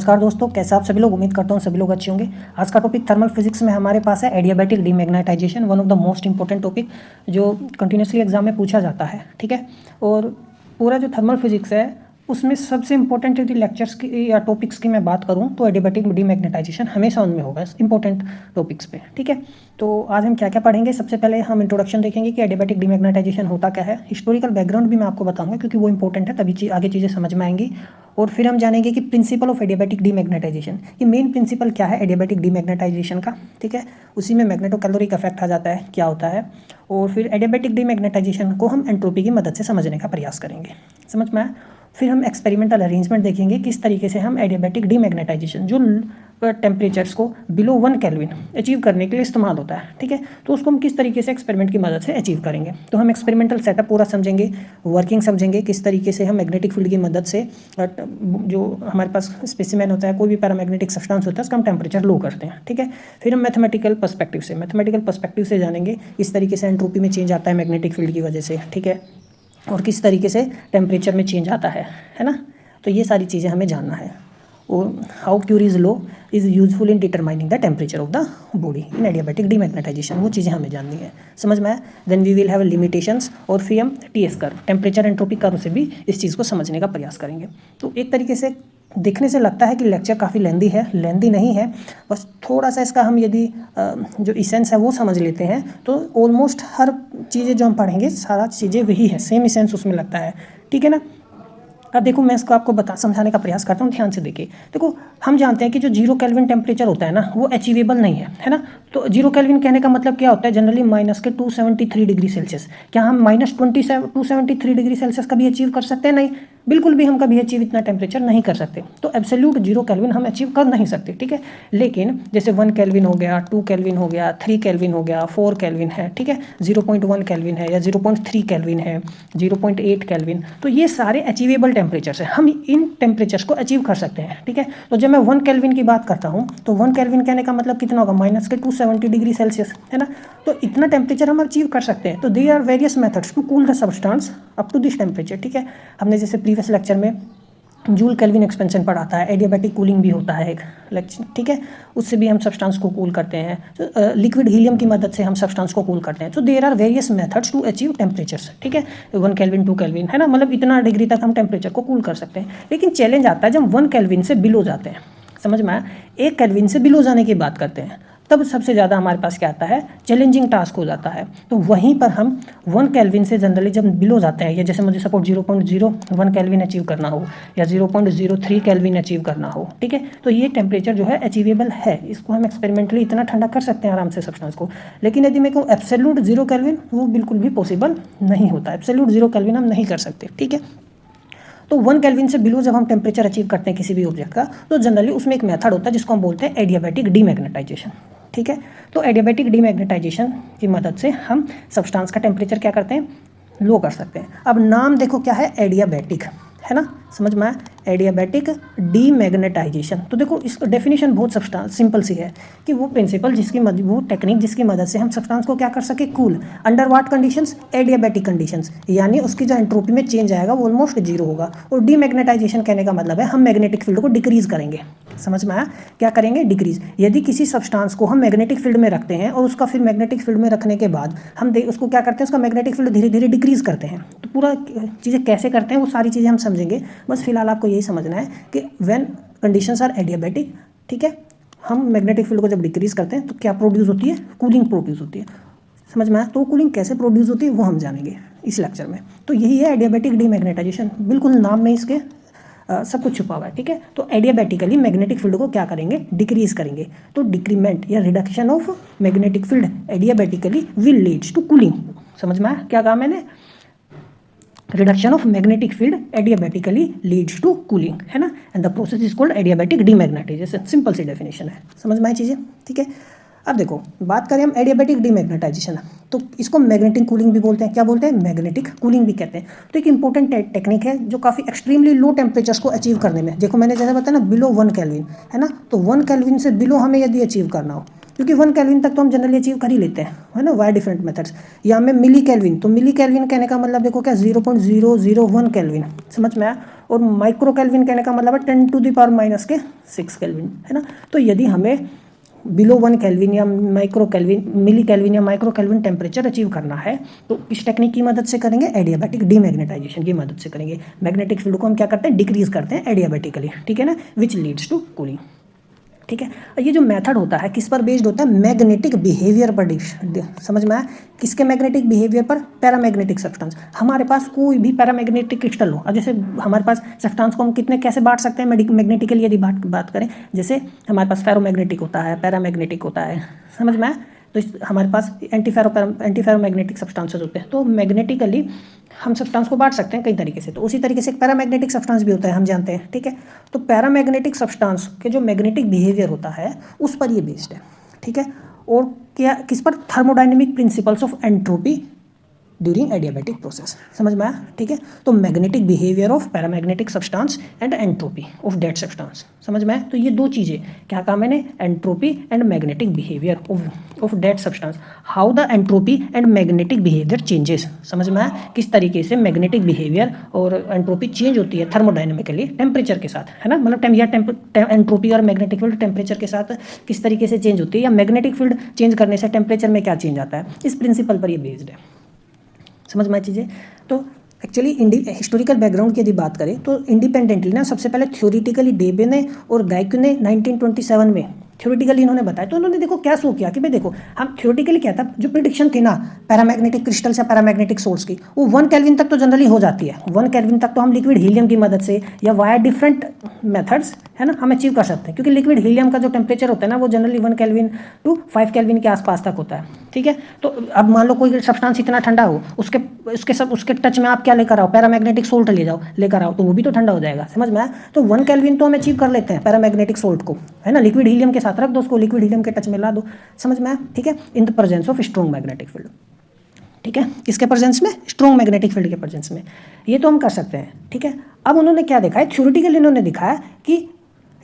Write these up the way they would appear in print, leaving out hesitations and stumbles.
नमस्कार दोस्तों, कैसे आप सभी लोग। उम्मीद करता हूँ सभी लोग अच्छे होंगे। आज का टॉपिक थर्मल फिजिक्स में हमारे पास है adiabatic demagnetization, one of the most important topic जो कंटिन्यूसली एग्जाम में पूछा जाता है। ठीक है, और पूरा जो थर्मल फिजिक्स है उसमें सबसे इंपॉर्टेंट यदि लेक्चर्स की या टॉपिक्स की मैं बात करूं तो एडियाबैटिक डीमैग्नेटाइजेशन हमेशा उनमें होगा इंपॉर्टेंट टॉपिक्स पे। ठीक है, तो आज हम क्या क्या पढ़ेंगे। सबसे पहले हम इंट्रोडक्शन देखेंगे कि एडियाबैटिक डीमैग्नेटाइजेशन होता क्या है। हिस्टोरिकल बैकग्राउंड भी मैं आपको बताऊंगा क्योंकि वो इंपॉर्टेंट है, तभी आगे चीज़ें समझ में आएंगी। और फिर हम जानेंगे कि प्रिंसिपल ऑफ एडियाबैटिक डीमैग्नेटाइजेशन, कि मेन प्रिंसिपल क्या है एडियाबैटिक डीमैग्नेटाइजेशन का। ठीक है, उसी में मैग्नेटोकैलोरिक इफेक्ट आ जाता है, क्या होता है। और फिर एडियाबैटिक डीमैग्नेटाइजेशन को हम एंट्रोपी की मदद से समझने का प्रयास करेंगे। समझ में आया। फिर हम एक्सपेरिमेंटल अरेंजमेंट देखेंगे, किस तरीके से हम एडियाबैटिक डीमैग्नेटाइजेशन जो टेम्परेचर्स को बिलो 1 केल्विन अचीव करने के लिए इस्तेमाल होता है। ठीक है, तो उसको हम किस तरीके से एक्सपेरिमेंट की मदद से अचीव करेंगे। तो हम एक्सपेरिमेंटल सेटअप पूरा समझेंगे, वर्किंग समझेंगे, किस तरीके से हम मैग्नेटिक फील्ड की मदद से जो हमारे पास स्पेसिमेन होता है, कोई भी पैरामैग्नेटिक सब्सटेंस होता है, उसका हम टेम्परेचर लो करते हैं। ठीक है, फिर हम मैथमेटिकल पर्सपेक्टिव से जानेंगे किस तरीके से एंट्रोपी में चेंज आता है मैग्नेटिक फील्ड की वजह से। ठीक है, और किस तरीके से टेम्परेचर में चेंज आता है ना। तो ये सारी चीज़ें हमें जानना है। और how Curie's law is useful in determining the temperature of the body in adiabatic demagnetization, वो चीज़ें हमें जाननी है। समझ में आया। Then we will have limitations, और फिर हम TS curve, temperature entropy curve से भी इस चीज़ को समझने का प्रयास करेंगे। तो एक तरीके से देखने से लगता है कि लेक्चर काफ़ी लेंदी है, लेंदी नहीं है। बस थोड़ा सा इसका हम यदि जो इसेंस है वो समझ लेते हैं तो ऑलमोस्ट हर चीज़ें जो हम पढ़ेंगे सारा चीज़ें वही है, सेम इसेंस उसमें लगता है। ठीक है ना। अब देखो मैं इसको आपको समझाने का प्रयास करता हूँ, ध्यान से देखिए। देखो हम जानते हैं कि जो 0 केल्विन टेम्परेचर होता है ना वो अचीवेबल नहीं है ना। तो 0 केल्विन कहने का मतलब क्या होता है, जनरली -273 डिग्री सेल्सियस। क्या हम -273 डिग्री सेल्सियस कभी अचीव कर सकते हैं? नहीं, बिल्कुल भी हम कभी अचीव इतना टेम्परेचर नहीं कर सकते। तो एब्सोल्यूट 0 केल्विन हम अचीव कर नहीं सकते। ठीक है, लेकिन जैसे 1 केल्विन हो गया, 2 केल्विन हो गया, 3 केल्विन हो गया, 4 केल्विन है, ठीक है, 0.1 केल्विन है या 0.3 केल्विन है, 0.8 केल्विन, तो ये सारे अचीवेबल टेम्परेचर्स हैं। हम इन टेम्परेचर्स को अचीव कर सकते हैं। ठीक है, तो जब मैं 1 केल्विन की बात करता हूँ तो 1 केल्विन कहने का मतलब कितना होगा, -270 डिग्री सेल्सियस, है ना। तो इतना टेम्परेचर हम अचीव कर सकते हैं। तो there are various methods to cool the substance up to this temperature. ठीक है, हमने जैसे प्रीवियस लेक्चर में जूल केल्विन एक्सपेंशन पढ़ा था, एडियाबैटिक कूलिंग भी होता है एक लेक्चर। ठीक है, उससे भी हम सब्सटेंस को कूल करते हैं। तो लिक्विड हीलियम की मदद से हम सब्सटेंस को कूल करते हैं। तो there are various methods to achieve temperatures. ठीक है, 1 केल्विन 2 केल्विन, है ना, मतलब इतना डिग्री तक हम टेम्परेचर को कूल कर सकते हैं। लेकिन चैलेंज आता है जब 1 केल्विन से बिलो जाते हैं। समझ में आया। 1 केल्विन से बिलो जाने की बात करते हैं तब सबसे ज़्यादा हमारे पास क्या आता है, चैलेंजिंग टास्क हो जाता है। तो वहीं पर हम 1 केल्विन से जनरली जब बिलो जाते हैं, या जैसे मुझे सपोज 0.01 केल्विन अचीव करना हो या 0.03 केल्विन अचीव करना हो, ठीक है, तो ये टेम्परेचर जो है अचीवेबल है। इसको हम एक्सपेरिमेंटली इतना ठंडा कर सकते हैं आराम से सब्सटेंस को। लेकिन यदि मैं कहूँ एब्सोल्यूट 0 केल्विन, वो बिल्कुल भी पॉसिबल नहीं होता। एब्सोल्यूट 0 केल्विन हम नहीं कर सकते। ठीक है, तो 1 केल्विन से बिलो जब हम टेम्परेचर अचीव करते हैं किसी भी ऑब्जेक्ट का, तो जनरली उसमें एक मेथड होता है जिसको हम बोलते हैं एडियाबैटिक डीमैग्नेटाइजेशन। ठीक है, तो एडियाबैटिक डीमैग्नेटाइजेशन की मदद से हम सब्सटेंस का टेम्परेचर क्या करते हैं, लो कर सकते हैं। अब नाम देखो क्या है, एडियाबैटिक, है ना। समझ में आया, एडियाबैटिक डीमैग्नेटाइजेशन। तो देखो इसका डेफिनेशन बहुत सिंपल सी है कि वो प्रिंसिपल वो टेक्निक जिसकी मदद से हम सब्सटेंस को क्या कर सके, cool, under what conditions, adiabatic conditions, यानी उसकी जो एंट्रोपी में चेंज आएगा वो ऑलमोस्ट 0 होगा। और डीमैग्नेटाइजेशन कहने का मतलब है हम मैग्नेटिक फील्ड को डिक्रीज करेंगे। समझ में आया, क्या करेंगे, डिक्रीज। यदि किसी सब्सटेंस को हम मैग्नेटिक फील्ड में रखते हैं और उसका फिर मैग्नेटिक फील्ड में रखने के बाद हम उसको क्या करते हैं, उसका मैग्नेटिक फील्ड धीरे धीरे डिक्रीज करते हैं। तो पूरा चीज़ें कैसे करते हैं वो सारी चीज़ें हम समझेंगे। बस फिलहाल आपको यही समझना है कि व्हेन कंडीशंस आर एडियाबैटिक, ठीक है, हम मैग्नेटिक फील्ड को जब डिक्रीज करते हैं तो क्या प्रोड्यूस होती है, कूलिंग प्रोड्यूस होती है। समझ में आया। तो कूलिंग कैसे प्रोड्यूस होती है वो हम जानेंगे इस लेक्चर में। तो यही है एडियाबैटिक डीमैग्नेटाइजेशन, बिल्कुल नाम में इसके सब कुछ छुपा हुआ है। ठीक है, तो एडियाबैटिकली मैग्नेटिक फील्ड को क्या करेंगे, डिक्रीज करेंगे। तो डिक्रीमेंट या reduction of magnetic field adiabatically will leads to cooling. समझ में आया क्या कहा मैंने, reduction of magnetic field adiabatically leads to cooling, है ना, and the process is called adiabatic demagnetisation. Simple सी डेफिनेशन है, समझ में आई चीज़ें। ठीक है, अब देखो बात करें हम एडियाबैटिक डीमैग्नेटाइजेशन, तो इसको मैग्नेटिक कूलिंग भी बोलते हैं। क्या बोलते हैं, मैग्नेटिक कूलिंग भी कहते हैं। तो एक इंपॉर्टेंट टेक्निक है जो काफ़ी एक्सट्रीमली लो टेम्परेचर्स को अचीव करने में, देखो मैंने जैसे बताया ना, बिलो 1 केल्विन, है ना, तो 1 केल्विन से बिलो हमें यदि अचीव करना हो, क्योंकि 1 केल्विन तक तो हम जनरली अचीव कर ही लेते हैं, है ना, वाई डिफरेंट मेथड्स। या हमें मिली केल्विन, तो मिली केल्विन कहने का मतलब देखो क्या, 0.001 केल्विन। समझ में आया। और माइक्रो केल्विन कहने का मतलब है 10⁻⁻⁶ केल्विन, है ना। तो यदि हमें बिलो 1 केल्विन या माइक्रो केल्विन, मिली केल्विन या माइक्रो केल्विन टेम्परेचर अचीव करना है तो किस टेक्निक की मदद से करेंगे? एडियाबैटिक डीमैग्नेटाइजेशन की मदद से करेंगे। मैग्नेटिक फील्ड को हम क्या करते हैं? डिक्रीज करते हैं एडियाबैटिकली, ठीक है ना, विच लीड्स टू कूलिंग, ठीक है। ये जो मेथड होता है किस पर बेस्ड होता है? मैग्नेटिक बिहेवियर पर। समझ में आया? किसके मैग्नेटिक बिहेवियर पर? Paramagnetic substance. हमारे पास कोई भी पैरामैग्नेटिक क्रिस्टल हो, अब जैसे हमारे पास सब्सटेंस को हम कितने कैसे बांट सकते हैं मैग्नेटिकली यदि बात करें, जैसे हमारे पास फेरोमैग्नेटिक होता है, पैरामैग्नेटिक होता है, समझ में आया? तो हमारे पास एंटीफेरोमैग्नेटिक सब्सटेंसेस होते हैं। तो मैग्नेटिकली हम सब्सटेंस को बांट सकते हैं कई तरीके से। तो उसी तरीके से एक पैरामैग्नेटिक सब्सटेंस भी होता है, हम जानते हैं, ठीक है। तो पैरामैग्नेटिक सब्सटेंस के जो मैग्नेटिक बिहेवियर होता है उस पर ये बेस्ड है, ठीक है। और क्या किस पर? Thermodynamic principles of entropy during adiabatic process, समझ में आया, ठीक है। तो magnetic behaviour of paramagnetic substance and entropy of dead substance, समझ में आया। तो ये दो चीज़ें क्या कहा मैंने? Entropy and magnetic behaviour of dead substance, how the entropy and magnetic behaviour changes, समझ में आया। किस तरीके से मैग्नेटिक बिहेवियर और एंट्रोपी चेंज होती है थर्मोडायनेमिकली टेम्परेचर के साथ, है ना। मतलब एंट्रोपी और मैग्नेटिक फील्ड टेम्परेचर के साथ किस तरीके से चेंज होती है, या मैग्नेटिक फील्ड चेंज करने से टेम्परेचर में क्या चेंज आता है, इस प्रिंसिपल पर ये बेस्ड है, समझ में चीज़ें। तो एक्चुअली हिस्टोरिकल बैकग्राउंड की यदि बात करें तो इंडिपेंडेंटली ना सबसे पहले थ्योरेटिकली डेबे ने और गाइक्यू ने 1927 में थ्योरेटिकली इन्होंने बताया। तो उन्होंने देखो क्या शो किया कि भाई देखो, हम थ्योरेटिकली क्या था, जो प्रिडिक्शन थी ना पैरामैग्नेटिक क्रिस्टल से पैरामैग्नेटिक सोर्स की, वो 1 केल्विन तक तो जनरली हो जाती है। 1 केल्विन तक तो हम लिक्विड हीलियम की मदद से या वाया डिफरेंट मेथड्स, है ना, हम अचीव कर सकते हैं। क्योंकि लिक्विड हीलियम का जो टेम्परेचर होता है ना वो जनरली 1 केल्विन टू 5 केल्विन के आसपास तक होता है, ठीक है। तो अब मान लो कोई सब्सटेंस इतना ठंडा हो, उसके टच में आप क्या लेकर आओ? पैरामैग्नेटिक सोल्ट लेकर आओ, तो वो भी तो ठंडा हो जाएगा, समझ में आया। तो 1 केल्विन तो हम अचीव कर लेते हैं पैरामैग्नेटिक सोल्ट को, है ना, लिक्विड हीलियम के साथ रख दो उसको, लिक्विड हीलियम के टच में ला दो, समझ में आया, ठीक है, in the presence of strong magnetic field, ठीक है। किसके प्रेजेंस में? स्ट्रॉन्ग मैग्नेटिक फील्ड के प्रेजेंस में। ये तो हम कर सकते हैं, ठीक है। अब उन्होंने क्या देखा है? थ्योरेटिकली इन्होंने दिखाया कि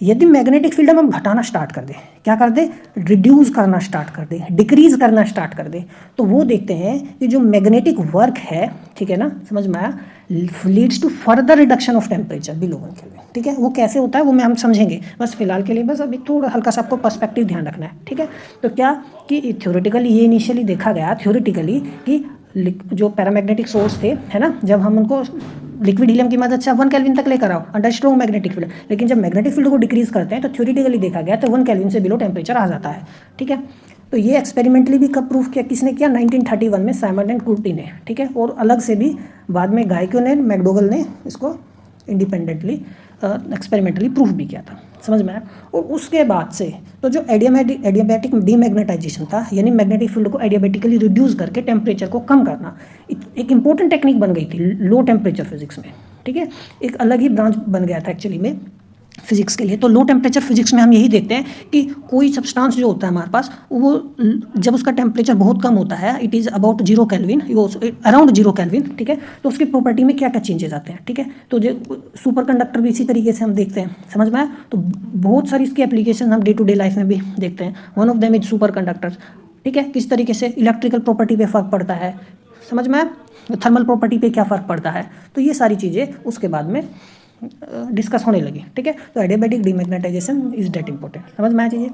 यदि मैग्नेटिक फील्ड हम घटाना स्टार्ट कर दें, क्या कर दें? रिड्यूस करना स्टार्ट कर दें, डिक्रीज करना स्टार्ट कर दें, तो वो देखते हैं कि जो मैग्नेटिक वर्क है, ठीक है ना, समझ में आया, leads to further reduction of temperature below 1 kelvin, ठीक है। वो कैसे होता है वो हम समझेंगे, बस फिलहाल के लिए बस अभी थोड़ा हल्का सा आपको पर्सपेक्टिव ध्यान रखना है, ठीक है। तो क्या कि थ्योरेटिकली ये इनिशियली देखा गया थ्योरेटिकली कि जो पैरामैग्नेटिक सोर्स थे, है ना, जब हम उनको लिक्विड हीलियम की मदद से 1 केल्विन तक लेकर आओ अंडर स्ट्रॉन्ग मैग्नेटिक फील्ड, लेकिन जब मैग्नेटिक फील्ड को डिक्रीज करते हैं तो थ्योरेटिकली देखा गया तो 1 केल्विन से बिलो टेम्परेचर आ जाता है, ठीक है। तो ये एक्सपेरिमेंटली भी कब प्रूफ किया? किसने किया? 1931 में साइमन एंड कुर्टी ने, ठीक है। और अलग से भी बाद में गाइक्यू ने, मैकडोगल ने इसको इंडिपेंडेंटली एक्सपेरिमेंटली प्रूफ भी किया था, समझ में आया। और उसके बाद से तो जो एडियाबैटिक डीमैग्नेटाइजेशन था, यानी मैग्नेटिक फील्ड को एडियाबैटिकली रिड्यूस करके टेम्परेचर को कम करना, एक इंपॉर्टेंट टेक्निक बन गई थी लो टेम्परेचर फिजिक्स में, ठीक है। एक अलग ही ब्रांच बन गया था एक्चुअली में फिजिक्स के लिए। तो लो टेम्परेचर फिजिक्स में हम यही देखते हैं कि कोई सब्सटेंस जो होता है हमारे पास, वो जब उसका टेम्परेचर बहुत कम होता है, it is about 0 kelvin, around 0 kelvin, ठीक है, तो उसकी प्रॉपर्टी में क्या क्या चेंजेस आते हैं, ठीक है। तो जो सुपर कंडक्टर भी इसी तरीके से हम देखते हैं, समझ में आया। तो बहुत सारी इसकी एप्लीकेशन हम डे टू डे लाइफ में भी देखते हैं। One of them is super conductors, ठीक है। किस तरीके से इलेक्ट्रिकल प्रॉपर्टी पे फ़र्क पड़ता है, समझ में आया, थर्मल प्रॉपर्टी पे क्या फ़र्क पड़ता है, तो ये सारी चीज़ें उसके बाद में डिस्कस होने लगी, ठीक है। तो adiabatic demagnetisation is that important, समझ में आ जाइए।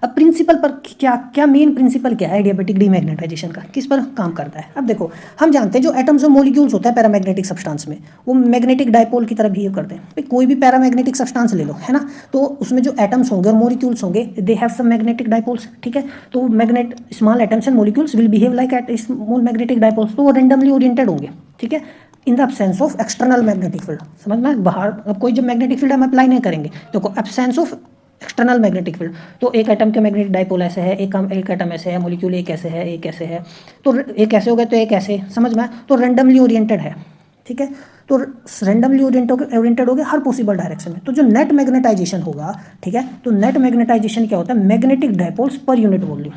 अब प्रिंसिपल पर क्या मेन प्रिंसिपल क्या है एडियाबैटिक डीमैग्नेटाइजेशन का, किस पर काम करता है? अब देखो, हम जानते हैं जो एटम्स और मॉलिक्यूल्स होता है पैरामैग्नेटिक सब्सटेंस में, वो मैग्नेटिक डायपोल की तरह बिहेव करते हैं। भाई कोई भी पैरामैग्नेटिक सब्सटेंस ले लो, है ना, तो उसमें जो एटम्स होंगे और मॉलिक्यूल्स होंगे, they have some magnetic dipoles, ठीक है। तो magnet small atoms and molecules will behave like at small magnetic dipoles, तो वो रेंडमली ओरिएंटेड होंगे, ठीक है, in the absence of external magnetic field, समझ में। बाहर अब कोई जब मैग्नेटिक फील्ड हम अप्लाई नहीं करेंगे, देखो absence of external magnetic field, तो एक एटम के मैग्नेटिक डायपोल ऐसे है, एक एटम ऐसे है, मॉलिक्यूल एक ऐसे है, एक ऐसे है, तो एक ऐसे हो गए तो एक ऐसे, समझ में, तो रेंडमली ओरिएंटेड है, ठीक है। तो रेंडमली ओरिएंटेड हो गए हर पॉसिबल डायरेक्शन में। तो जो नेट मैग्नेटाइजेशन होगा, ठीक है, तो नेट मैग्नेटाइजेशन क्या होता है? Magnetic dipoles per unit volume,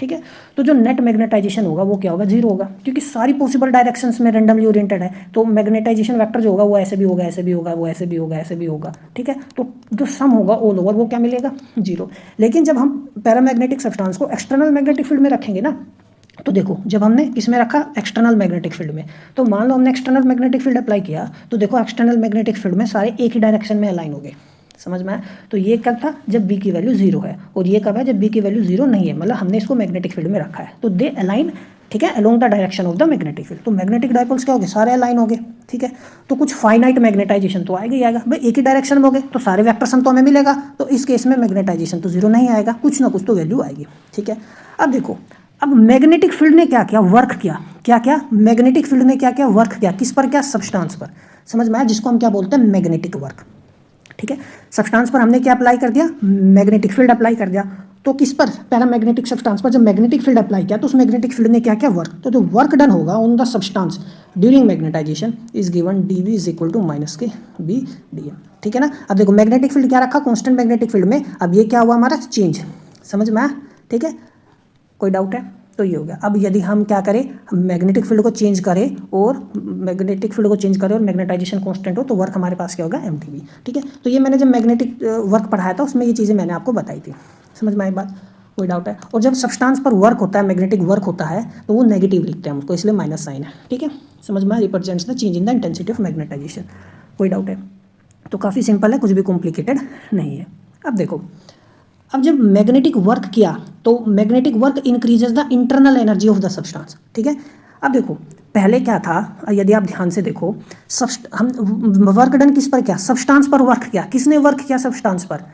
ठीक है। तो जो नेट मैग्नेटाइजेशन होगा वो क्या होगा? 0 होगा, क्योंकि सारी पॉसिबल डायरेक्शंस में रेंडमली ओरिएंटेड है। तो मैग्नेटाइजेशन वेक्टर जो होगा वो ऐसे भी होगा, ऐसे भी होगा, वो ऐसे भी होगा, ऐसे भी होगा, ठीक है। तो जो सम होगा ऑल ओवर वो क्या मिलेगा? 0। लेकिन जब हम पैरामैग्नेटिक सब्सटेंस को एक्सटर्नल मैग्नेटिक फील्ड में रखेंगे ना, तो देखो जब हमने किसमें रखा, एक्सटर्नल मैग्नेटिक फील्ड में, तो मान लो हमने एक्सटर्नल मैग्नेटिक फील्ड अप्लाई किया, तो देखो एक्सटर्नल मैग्नेटिक फील्ड में सारे एक ही डायरेक्शन में अलाइन हो गए। समझ में आया? तो ये कब था, जब बी की वैल्यू 0 है, और ये कब है, जब बी की वैल्यू 0 नहीं है, मतलब हमने इसको मैग्नेटिक फील्ड में रखा है, तो दे अलाइन, ठीक है, along the direction of the magnetic field. तो मैग्नेटिक डायपोल्स क्या हो गए, सारे अलाइन हो गए, ठीक है। तो कुछ फाइनाइट मैग्नेटाइजेशन तो आएगा ही आएगा भाई, एक ही डायरेक्शन में हो गए तो सारे वेक्टर सम तो हमें मिलेगा, तो इस केस में मैग्नेटाइजेशन तो 0 नहीं आएगा, कुछ ना कुछ तो वैल्यू आएगी, ठीक है। अब देखो, अब मैग्नेटिक फील्ड ने क्या किया, वर्क किया, क्या क्या, मैग्नेटिक फील्ड ने क्या क्या वर्क किया, किस पर, क्या, सब्सटेंस पर। समझ में आया? जिसको हम क्या बोलते हैं, मैग्नेटिक वर्क, ठीक है। सब्सटेंस पर हमने क्या अप्लाई कर दिया, मैग्नेटिक फील्ड अप्लाई कर दिया। तो किस पर, पैरामैग्नेटिक सब्सटेंस पर जब मैग्नेटिक फील्ड अप्लाई किया तो उस मैग्नेटिक फील्ड ने क्या क्या वर्क, तो जो वर्क डन होगा on the substance during magnetization is given dv is equal to minus K B D, ठीक है ना। अब देखो मैग्नेटिक फील्ड क्या रखा, कॉन्स्टेंट मैग्नेटिक फील्ड में, अब ये क्या हुआ हमारा, चेंज। समझ में आया? ठीक है, कोई डाउट है? तो ये हो गया। अब यदि हम क्या करें, मैग्नेटिक फील्ड को चेंज करें और मैग्नेटिक फील्ड को चेंज करें और मैग्नेटाइजेशन कांस्टेंट हो, तो वर्क हमारे पास क्या होगा, mdv, ठीक है। तो ये मैंने जब मैग्नेटिक वर्क पढ़ाया था उसमें ये चीज़ें मैंने आपको बताई थी। समझ में आई बात? कोई डाउट है? और जब सब्सटेंस पर वर्क होता है, मैग्नेटिक वर्क होता है, तो वो नेगेटिव लिखते हैं उसको, इसलिए माइनस साइन है, ठीक है। समझ में, represents the change in the intensity of magnetization. कोई डाउट है? तो काफ़ी सिंपल है, कुछ भी कॉम्प्लिकेटेड नहीं है। अब देखो, अब जब मैग्नेटिक वर्क किया तो magnetic work increases the internal energy of the substance, ठीक है। अब देखो पहले क्या था, यदि आप ध्यान से देखो, हम वर्क डन किस पर किया, सब्सटेंस पर वर्क किया। किसने वर्क किया, सब्सटेंस पर,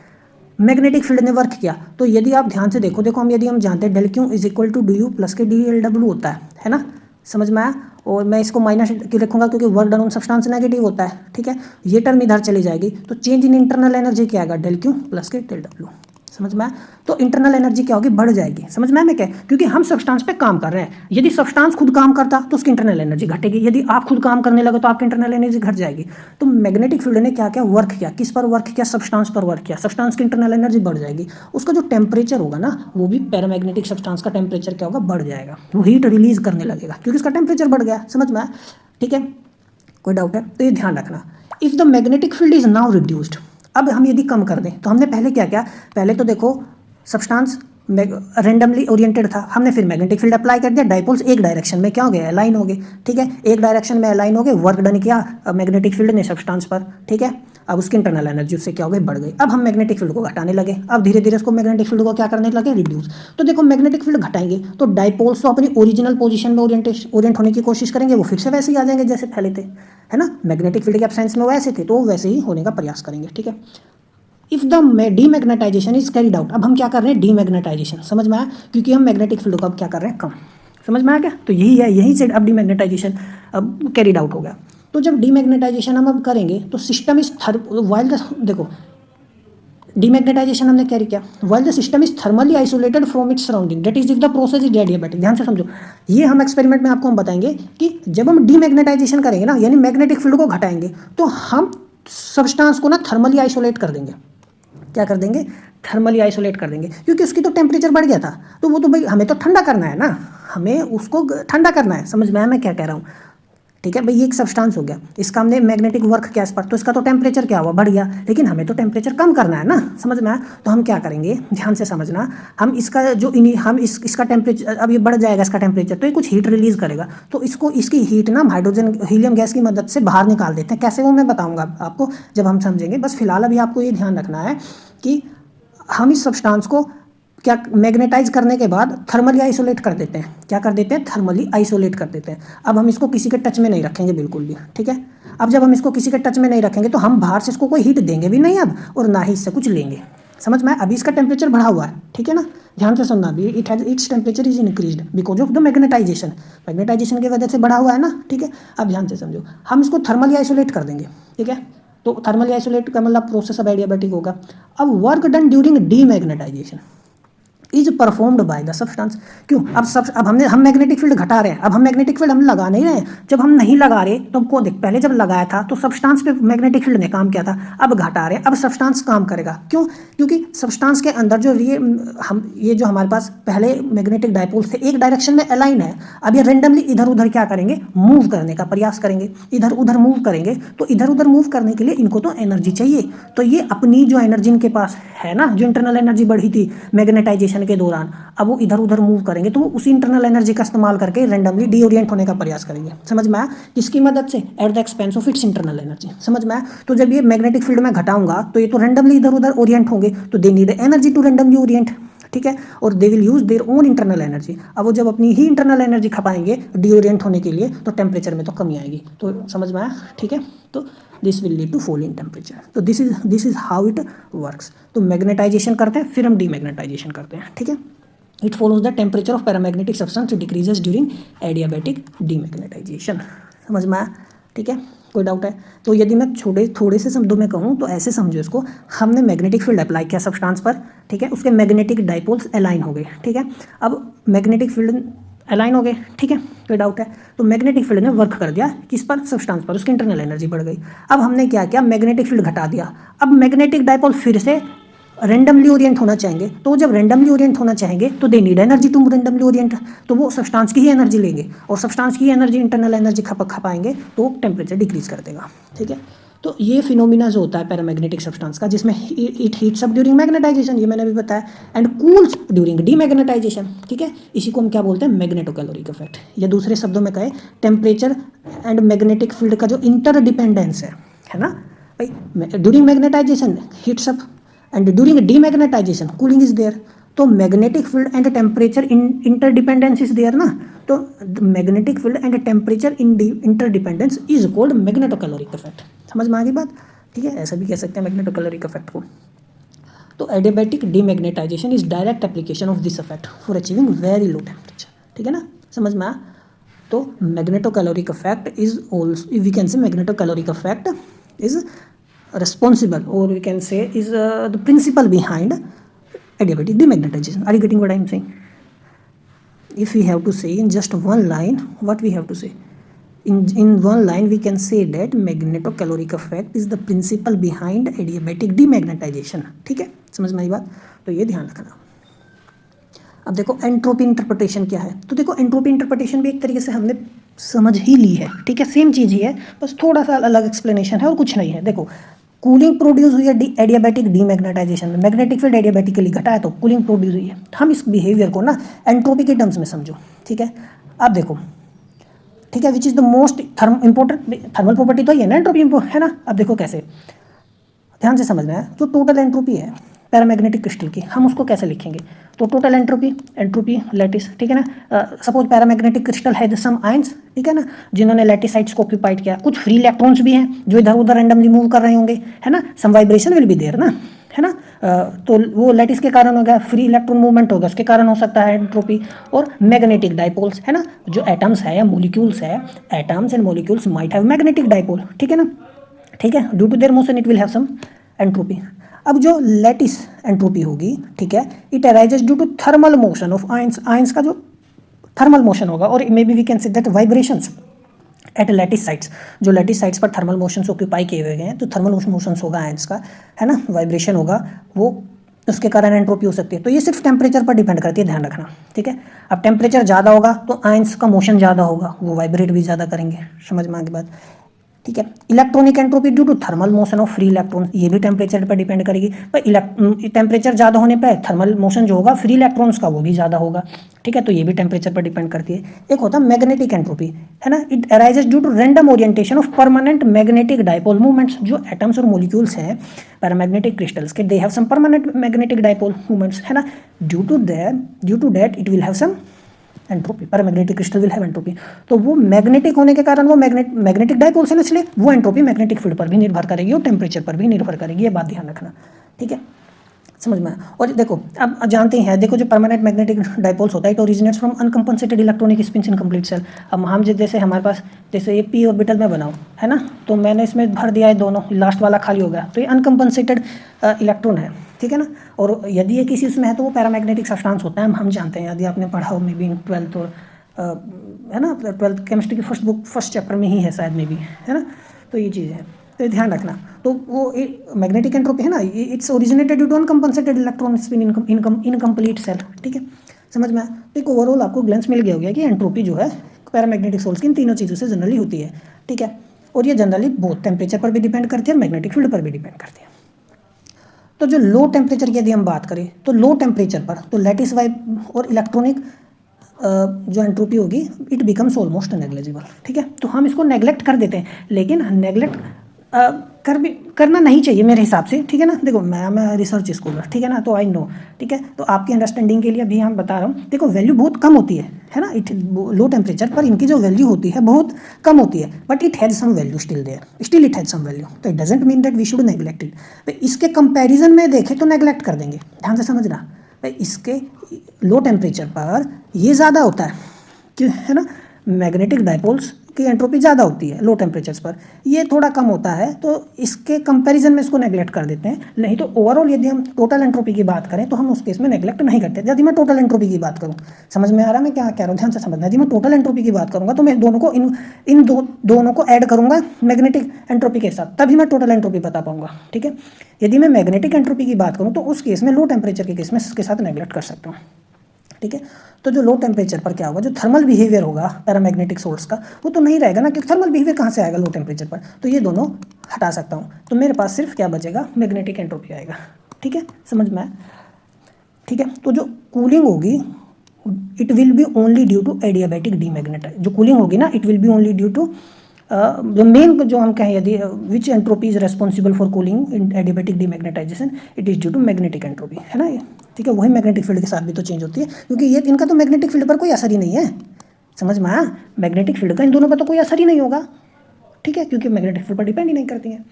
मैग्नेटिक फील्ड ने वर्क किया। तो यदि आप ध्यान से देखो, देखो हम जानते हैं del Q is equal to D U plus K D L W होता है ना। समझ में आया? और मैं इसको माइनस क्यों लिखूंगा, क्योंकि work done on substance negative होता है, ठीक है। ये टर्म इधर चली जाएगी, तो चेंज इन इंटरनल एनर्जी क्या आएगा, डेल क्यू प्लस के डेल डब्ल्यू। समझ में आया? तो इंटरनल एनर्जी क्या होगी, बढ़ जाएगी। समझ में आया मैं क्या, क्योंकि हम सब्सटेंस पे काम कर रहे हैं। यदि सब्सटेंस खुद काम करता तो उसकी इंटरनल एनर्जी घटेगी, यदि आप खुद काम करने लगे तो आपकी इंटरनल एनर्जी घट जाएगी। तो मैग्नेटिक फील्ड ने क्या क्या वर्क किया, किस पर वर्क किया, सब्सटेंस पर वर्क किया, सब्सटेंस की इंटरनल एनर्जी बढ़ जाएगी। उसका जो टेम्परेचर होगा ना, वो भी पैरामैग्नेटिक सब्सटेंस का टेम्परेचर क्या होगा, बढ़ जाएगा, वो हीट रिलीज करने लगेगा क्योंकि उसका टेम्परेचर बढ़ गया। समझ में आया? ठीक है, कोई डाउट है? तो ये ध्यान रखना, if the magnetic field is now reduced, अब हम यदि कम कर दें, तो हमने पहले क्या किया, पहले तो देखो सब्सटेंस रेंडमली ओरिएंटेड था, हमने फिर मैग्नेटिक फील्ड अप्लाई कर दिया, डाइपोल्स एक डायरेक्शन में क्या हो गए, अलाइन हो गए, ठीक है। एक डायरेक्शन में अलाइन हो गए, वर्क डन किया मैग्नेटिक फील्ड ने सब्सटेंस पर, ठीक है। अब उसकी इंटरनल एनर्जी उससे क्या हो गई, बढ़ गई। अब हम मैग्नेटिक फील्ड को घटाने लगे, अब धीरे धीरे उसको मैग्नेटिक फील्ड को क्या करने लगे, रिड्यूस। तो देखो मैग्नेटिक फील्ड घटाएंगे तो डाइपोल्स तो अपनी ओरिजिनल पोजीशन में ओरिएंट होने की कोशिश करेंगे, वो फिर से वैसे ही आ जाएंगे जैसे पहले थे, है ना। मैग्नेटिक फील्ड के एब्सेंस में वैसे थे तो वैसे ही होने का प्रयास करेंगे, ठीक है। If the demagnetization is carried out, अब हम क्या कर रहे हैं, डीमैग्नेटाइजेशन। समझ में आया? क्योंकि हम मैग्नेटिक फील्ड को अब क्या कर रहे हैं, कम। समझ में आया क्या? तो यही है, यहीं से अब डीमैग्नेटाइजेशन अब कैरिड आउट हो गया। तो जब डीमैग्नेटाइजेशन हम अब करेंगे तो सिस्टम इज वाइल द, देखो डीमैग्नेटाइजेशन हमने कैरी किया, while the system is thermally isolated from its surrounding, that is if the process is adiabatic. ध्यान से समझो, ये हम एक्सपेरिमेंट में आपको हम बताएंगे कि जब हम डीमैग्नेटाइजेशन करेंगे ना, यानी मैग्नेटिक फील्ड को घटाएंगे, तो हम सब्सटेंस को ना थर्मली आइसोलेट कर देंगे। क्या कर देंगे, थर्मली आइसोलेट कर देंगे, क्योंकि उसकी तो टेम्परेचर बढ़ गया था, तो वो तो भाई हमें तो ठंडा करना है ना, हमें उसको ठंडा करना है। समझ में आया मैं क्या कह रहा हूँ? ठीक है भाई, ये एक सब्सटेंस हो गया, इसका हमने मैग्नेटिक वर्क किया इस पर, तो इसका तो टेम्परेचर क्या हुआ, बढ़ गया, लेकिन हमें तो टेम्परेचर कम करना है ना। समझ में आया? तो हम क्या करेंगे, ध्यान से समझना, हम इसका जो हम इसका टेम्परेचर, अब ये बढ़ जाएगा इसका टेम्परेचर, तो ये कुछ हीट रिलीज करेगा, तो इसको इसकी हीट ना हाइड्रोजन हीलियम गैस की मदद से बाहर निकाल देते हैं। कैसे, वो मैं बताऊँगा आपको जब हम समझेंगे। बस फिलहाल अभी आपको ये ध्यान रखना है कि हम इस सब्सटेंस को क्या मैग्नेटाइज करने के बाद थर्मली आइसोलेट कर देते हैं। क्या कर देते हैं, थर्मली आइसोलेट कर देते हैं। अब हम इसको किसी के टच में नहीं रखेंगे बिल्कुल भी, ठीक है। अब जब हम इसको किसी के टच में नहीं रखेंगे तो हम बाहर से इसको कोई हीट देंगे भी नहीं अब, और ना ही इससे कुछ लेंगे। समझ में? अभी इसका टेम्परेचर बढ़ा हुआ है, ठीक है ना, ध्यान से सुनना। अभी its temperature is increased because of the magnetization, magnetization की वजह से बढ़ा हुआ है ना, ठीक है। अब ध्यान से समझो, हम इसको थर्मली आइसोलेट कर देंगे, ठीक है। तो थर्मली आइसोलेट का मतलब प्रोसेस अब एडियाबैटिक होगा। अब work done during demagnetization is performed by the substance. क्यों, अब हम मैग्नेटिक फील्ड घटा रहे हैं, अब हम मैग्नेटिक फील्ड हम लगा नहीं रहे। जब हम नहीं लगा रहे तो हमको देख, पहले जब लगाया था तो सब्सटेंस पे मैग्नेटिक फील्ड ने काम किया था, अब घटा रहे, अब सब्सटेंस काम करेगा। क्यों? क्योंकि सब्सटेंस के अंदर जो ये जो हमारे पास पहले मैग्नेटिक डाइपोल्स थे एक डायरेक्शन में अलाइन है, अब ये रेंडमली इधर उधर क्या करेंगे, मूव करने का प्रयास करेंगे, इधर उधर मूव करेंगे। तो इधर उधर मूव करने के लिए इनको तो एनर्जी चाहिए, तो ये अपनी जो एनर्जी इनके पास है ना, जो इंटरनल एनर्जी बढ़ी थी मैग्नेटाइजेशन मैग्नेटाइजेशन के दौरान अब वो इधर उधर मूव करेंगे तो वो उसी इंटरनल एनर्जी का इस्तेमाल करके रैंडमली डीओरिएंट होने का प्रयास करेंगे। समझ में आया? किसकी मदद से? At the expense of its internal energy. समझ में आया? तो जब ये मैग्नेटिक फील्ड में घटाऊंगा तो ये तो रैंडमली इधर उधर ओरिएंट होंगे, तो they need energy to randomly orient, ठीक है, और they will use their own internal energy. अब वो जब अपनी ही इंटरनल एनर्जी खपाएंगे डीओरिएंट होने के लिए तो टेम्परेचर में तो कमी आएगी। तो समझ में आया? ठीक है, तो this will lead to fall in temperature. तो this is how it works. तो मैग्नेटाइजेशन करते हैं, फिर हम डीमैग्नेटाइजेशन करते हैं, ठीक है। It follows the temperature of paramagnetic substance decreases during adiabatic demagnetisation. समझ में आया? ठीक है, कोई डाउट है? तो यदि मैं थोड़े से शब्दों में कहूँ तो ऐसे समझो इसको, हमने मैग्नेटिक फील्ड अप्लाई किया सब्सटेंस पर, ठीक है, उसके मैग्नेटिक डाइपोल्स अलाइन हो गए, ठीक है। अब मैग्नेटिक फील्ड अलाइन हो गए, ठीक है, कोई डाउट है? तो मैग्नेटिक फील्ड ने वर्क कर दिया किस पर? सब्सटेंस पर, उसकी इंटरनल एनर्जी बढ़ गई। अब हमने क्या किया? मैग्नेटिक फील्ड घटा दिया। अब मैग्नेटिक डाइपोल फिर से रेंडमली ओरिएंट होना चाहेंगे, तो जब रेंडमली ओरिएंट होना चाहेंगे तो they need energy to randomly orient, तो वो सब्सटेंस की ही एनर्जी लेंगे और सब्सटेंस की एनर्जी इंटरनल एनर्जी खपाएंगे तो टेम्परेचर डिक्रीज कर देगा, ठीक है। तो ये फिनोमिना जो होता है पैरामैग्नेटिक सब्सटेंस का, जिसमें it heats up during magnetization, ये मैंने भी बताया, एंड कूल्स ड्यूरिंग डीमैग्नेटाइजेशन, ठीक है, इसी को हम क्या बोलते हैं? मैग्नेटोकैलोरिक इफेक्ट, या दूसरे शब्दों में कहें टेम्परेचर एंड मैग्नेटिक फील्ड का जो इंटरडिपेंडेंस है ना भाई। During magnetisation heats up and during demagnetisation cooling is there. तो magnetic field and temperature interdependence is there ना, तो magnetic field and temperature interdependence is called magnetocaloric effect. समझ में आ गई बात? ठीक है, ऐसा भी कह सकते हैं मैग्नेटोकैलोरिक इफेक्ट को। तो adiabatic demagnetisation is direct application of this effect for achieving very low temperature, ठीक है ना? समझ में आ? तो magnetocaloric effect is also, we can say magnetocaloric effect is responsible, or we can say is the principle behind adiabatic demagnetization. Are you getting what I am saying? If we have to say in just one line, what we have to say? In one line we can say that magnetocaloric effect is the principle behind adiabatic demagnetization. ठीक है, समझ में आई बात? तो ये ध्यान रखना। अब देखो एंट्रोपी इंटरप्रिटेशन क्या है। तो देखो एंट्रोपी इंटरप्रिटेशन भी एक तरीके से हमने समझ ही ली है, ठीक है, सेम चीज़ ही है, बस थोड़ा सा अलग एक्सप्लेनेशन है और कुछ नहीं है। देखो कूलिंग प्रोड्यूस हुई है एडियाबैटिक डीमैग्नेटाइजेशन में, मैग्नेटिक फील्ड एडियाबैटिकली घटा है तो कूलिंग प्रोड्यूस हुई है। हम इस बिहेवियर को ना एंट्रोपी के टर्म्स में समझो, ठीक है। अब देखो, ठीक है, which is the most important thermal property तो ये ना एंट्रोपी है ना। अब देखो कैसे, ध्यान से समझना है। जो टोटल एंट्रोपी है पैरामैग्नेटिक क्रिस्टल की, हम उसको कैसे लिखेंगे? तो टोटल एंट्रोपी लैटिस, ठीक है ना। सपोज पैरामैग्नेटिक क्रिस्टल है सम आयंस, ठीक है ना, जिन्होंने लैटिसाइट्स को ऑक्यूपाइड किया। कुछ फ्री इलेक्ट्रॉन्स भी हैं जो इधर उधर रैंडमली मूव कर रहे होंगे, है ना। सम वाइब्रेशन विल बी देयर ना, है ना। तो वो लैटिस के कारण हो गया, फ्री इलेक्ट्रॉन मूवमेंट होगा, उसके कारण हो सकता है एंट्रोपी। और मैग्नेटिक डाइपोल्स, है ना, जो एटम्स है या मोलिक्यूल्स है, atoms and molecules might have magnetic dipole, ठीक है ना, ठीक है। Due to their motion it will have some entropy. अब जो लैटिस एंट्रोपी होगी, ठीक है, it arises due to thermal motion of ions, ions का जो थर्मल मोशन होगा, और maybe we can say that vibrations at lattice sites, जो लैटिस साइट्स पर थर्मल मोशंस ऑक्यूपाई किए हुए हैं, तो थर्मल मोशंस होगा आयंस का, है ना, वाइब्रेशन होगा, वो उसके कारण एंट्रोपी हो सकती है। तो ये सिर्फ टेम्परेचर पर डिपेंड करती है, ध्यान रखना, ठीक है। अब टेम्परेचर ज़्यादा होगा तो आयंस का मोशन ज़्यादा होगा, वो वाइब्रेट भी ज़्यादा करेंगे। समझ में आ गई बात? ठीक है। Electronic entropy due to thermal motion of free electron, ये भी टेम्परेचर पर डिपेंड करेगी। पर टेम्परेचर ज़्यादा होने पर थर्मल मोशन जो होगा फ्री इलेक्ट्रॉन्स का वो भी ज़्यादा होगा, ठीक है। तो ये भी टेम्परेचर पर डिपेंड करती है। एक होता है मैग्नेटिक एंट्रोपी, है ना, it arises due to random orientation of permanent magnetic dipole movements. जो एटम्स और मोलिक्यूल्स हैं पैरामैग्नेटिक क्रिस्टल्स के, they have some permanent magnetic dipole movements, है ना। Due to that it will have some entropy, paramagnetic crystal will have entropy. तो वो magnetic होने के कारण वो मैग्नेटिक डाइपोल्स है, इसलिए वो एंट्रोपी मैग्नेटिक फील्ड पर भी निर्भर करेगी और टेम्परेचर पर भी निर्भर करेगी, ये बात ध्यान रखना, ठीक है। समझ में। और देखो अब जानते हैं, देखो जो परमानेंट मैग्नेटिक डाइपोल्स होता है, it originates from uncompensated electronic spins in complete cell. अब हम जैसे हमारे पास जैसे ये पी ऑर्बिटल में बनाओ, है ना, तो मैंने इसमें भर दिया है दोनों, लास्ट वाला खाली हो गया, तो ये अनकम्पनसेटेड इलेक्ट्रॉन है, ठीक है ना। और यदि ये किसी उसमें है तो वो पैरामैग्नेटिक सब्सटेंस होता है, हम जानते हैं, यदि आपने पढ़ा हो मे बी इन 12th और है ना, 12th केमिस्ट्री की फर्स्ट चैप्टर में ही है शायद में भी, है ना। तो ये चीज़ है, तो ध्यान रखना। तो वो मैग्नेटिक एंट्रोपी है ना, it's originated due to uncompensated electron spin incomplete cell, ठीक है। समझ में। तो एक ओवरऑल आपको ग्लेंस मिल गया हो गया कि एंट्रोपी जो है पैरामैग्नेटिक सोल्स की इन तीनों चीज़ों से जनरली होती है, ठीक है। और ये जनरली बहुत टेम्परेचर पर भी डिपेंड करती है और मैग्नेटिक फील्ड पर भी डिपेंड करती है। तो जो लो टेम्परेचर की यदि हम बात करें तो लो टेम्परेचर पर तो लैटिस वाइब और इलेक्ट्रॉनिक जो एंट्रोपी होगी इट बिकम्स ऑलमोस्ट नेग्लिजिबल। ठीक है, तो हम इसको नेग्लेक्ट कर देते हैं, लेकिन नेग्लेक्ट करना नहीं चाहिए मेरे हिसाब से। ठीक है ना, देखो मैं रिसर्च स्कॉलर, ठीक है ना, तो आई नो, ठीक है, तो आपकी अंडरस्टैंडिंग के लिए भी हम बता रहा हूँ। देखो वैल्यू बहुत कम होती है ना, इट लो टेम्परेचर पर इनकी जो वैल्यू होती है बहुत कम होती है, but it has some value still there, still it has some value, तो it doesn't mean that we should neglect it. तो इसके कंपैरिजन में देखें तो नेग्लेक्ट कर देंगे, ध्यान से समझना भाई। इसके लो टेम्परेचर पर ये ज़्यादा होता है क्यों, है ना, मैग्नेटिक डायपोल्स की एंट्रोपी ज़्यादा होती है लो टेम्परेचर्स पर, ये थोड़ा कम होता है, तो इसके कंपैरिजन में इसको नेग्लेक्ट कर देते हैं। नहीं तो ओवरऑल यदि हम टोटल एंट्रोपी की बात करें तो हम उस केस में नेग्लेक्ट नहीं करते। यदि मैं टोटल एंट्रोपी की बात करूँ, समझ में आ रहा है मैं क्या कह रहा हूँ, ध्यान से समझना। यदि मैं टोटल एंट्रोपी की बात करूँगा तो मैं दोनों को दोनों को ऐड करूँगा मैग्नेटिक एंट्रोपी के साथ, तभी मैं टोटल एंट्रोपी बता पाऊँगा। ठीक है, यदि मैं मैग्नेटिक एंट्रोपी की बात करूँ तो उस केस में लो टेम्परेचर के केस में इसके साथ नेग्लेक्ट कर सकता हूँ। ठीक है, तो जो लो टेम्परेचर पर क्या होगा, जो थर्मल बिहेवियर होगा पैरामैग्नेटिक सोर्स का वो तो नहीं रहेगा ना, क्योंकि थर्मल बिहेवियर कहाँ से आएगा लो टेम्परेचर पर, तो ये दोनों हटा सकता हूँ, तो मेरे पास सिर्फ क्या बचेगा, मैग्नेटिक एंट्रोपी आएगा। ठीक है, समझ में आया। ठीक है, तो जो कूलिंग होगी it will be only due to adiabatic demagnetise, जो कूलिंग होगी ना it will be only due to जो मेन जो हम कहें यदि which entropy is responsible for cooling in adiabatic demagnetisation, it is due to magnetic entropy, है ना। ठीक है, वही मैग्नेटिक फील्ड के साथ भी तो चेंज होती है, क्योंकि ये इनका तो मैग्नेटिक फील्ड पर कोई असर ही नहीं है, समझ में आया, मैग्नेटिक फील्ड का इन दोनों पर तो कोई असर ही नहीं होगा। ठीक है, क्योंकि मैग्नेटिक फील्ड पर डिपेंड ही नहीं करती है,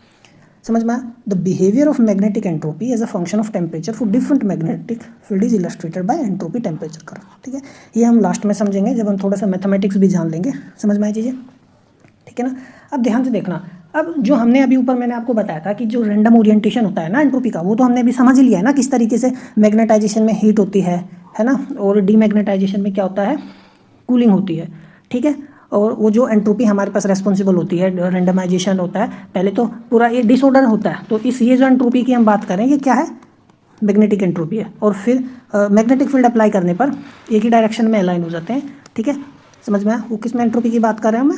समझ में आया। The behaviour of magnetic entropy as a function of temperature for different magnetic field is illustrated by entropy temperature curve. ठीक है, ये हम लास्ट में समझेंगे जब हम थोड़ा सा मैथमेटिक्स भी जान लेंगे, समझ में आई चीज़ें। ठीक है ना, अब ध्यान से देखना, अब जो हमने अभी ऊपर मैंने आपको बताया था कि जो रैंडम ओरिएंटेशन होता है ना एंट्रोपी का, वो तो हमने अभी समझ ही लिया है ना, किस तरीके से मैग्नेटाइजेशन में हीट होती है ना, और डीमैग्नेटाइजेशन में क्या होता है, कूलिंग होती है। ठीक है, और वो जो एंट्रोपी हमारे पास रेस्पॉन्सिबल होती है, रैंडमाइजेशन होता है, पहले तो पूरा ये डिसऑर्डर होता है, तो ये जो एंट्रोपी की हम बात करें ये क्या है, मैग्नेटिक एंट्रोपी है, और फिर मैग्नेटिक फील्ड अप्लाई करने पर एक ही डायरेक्शन में अलाइन हो जाते हैं। ठीक है, समझ में आया, वो किस में एंट्रोपी की बात कर रहे हैं मैं,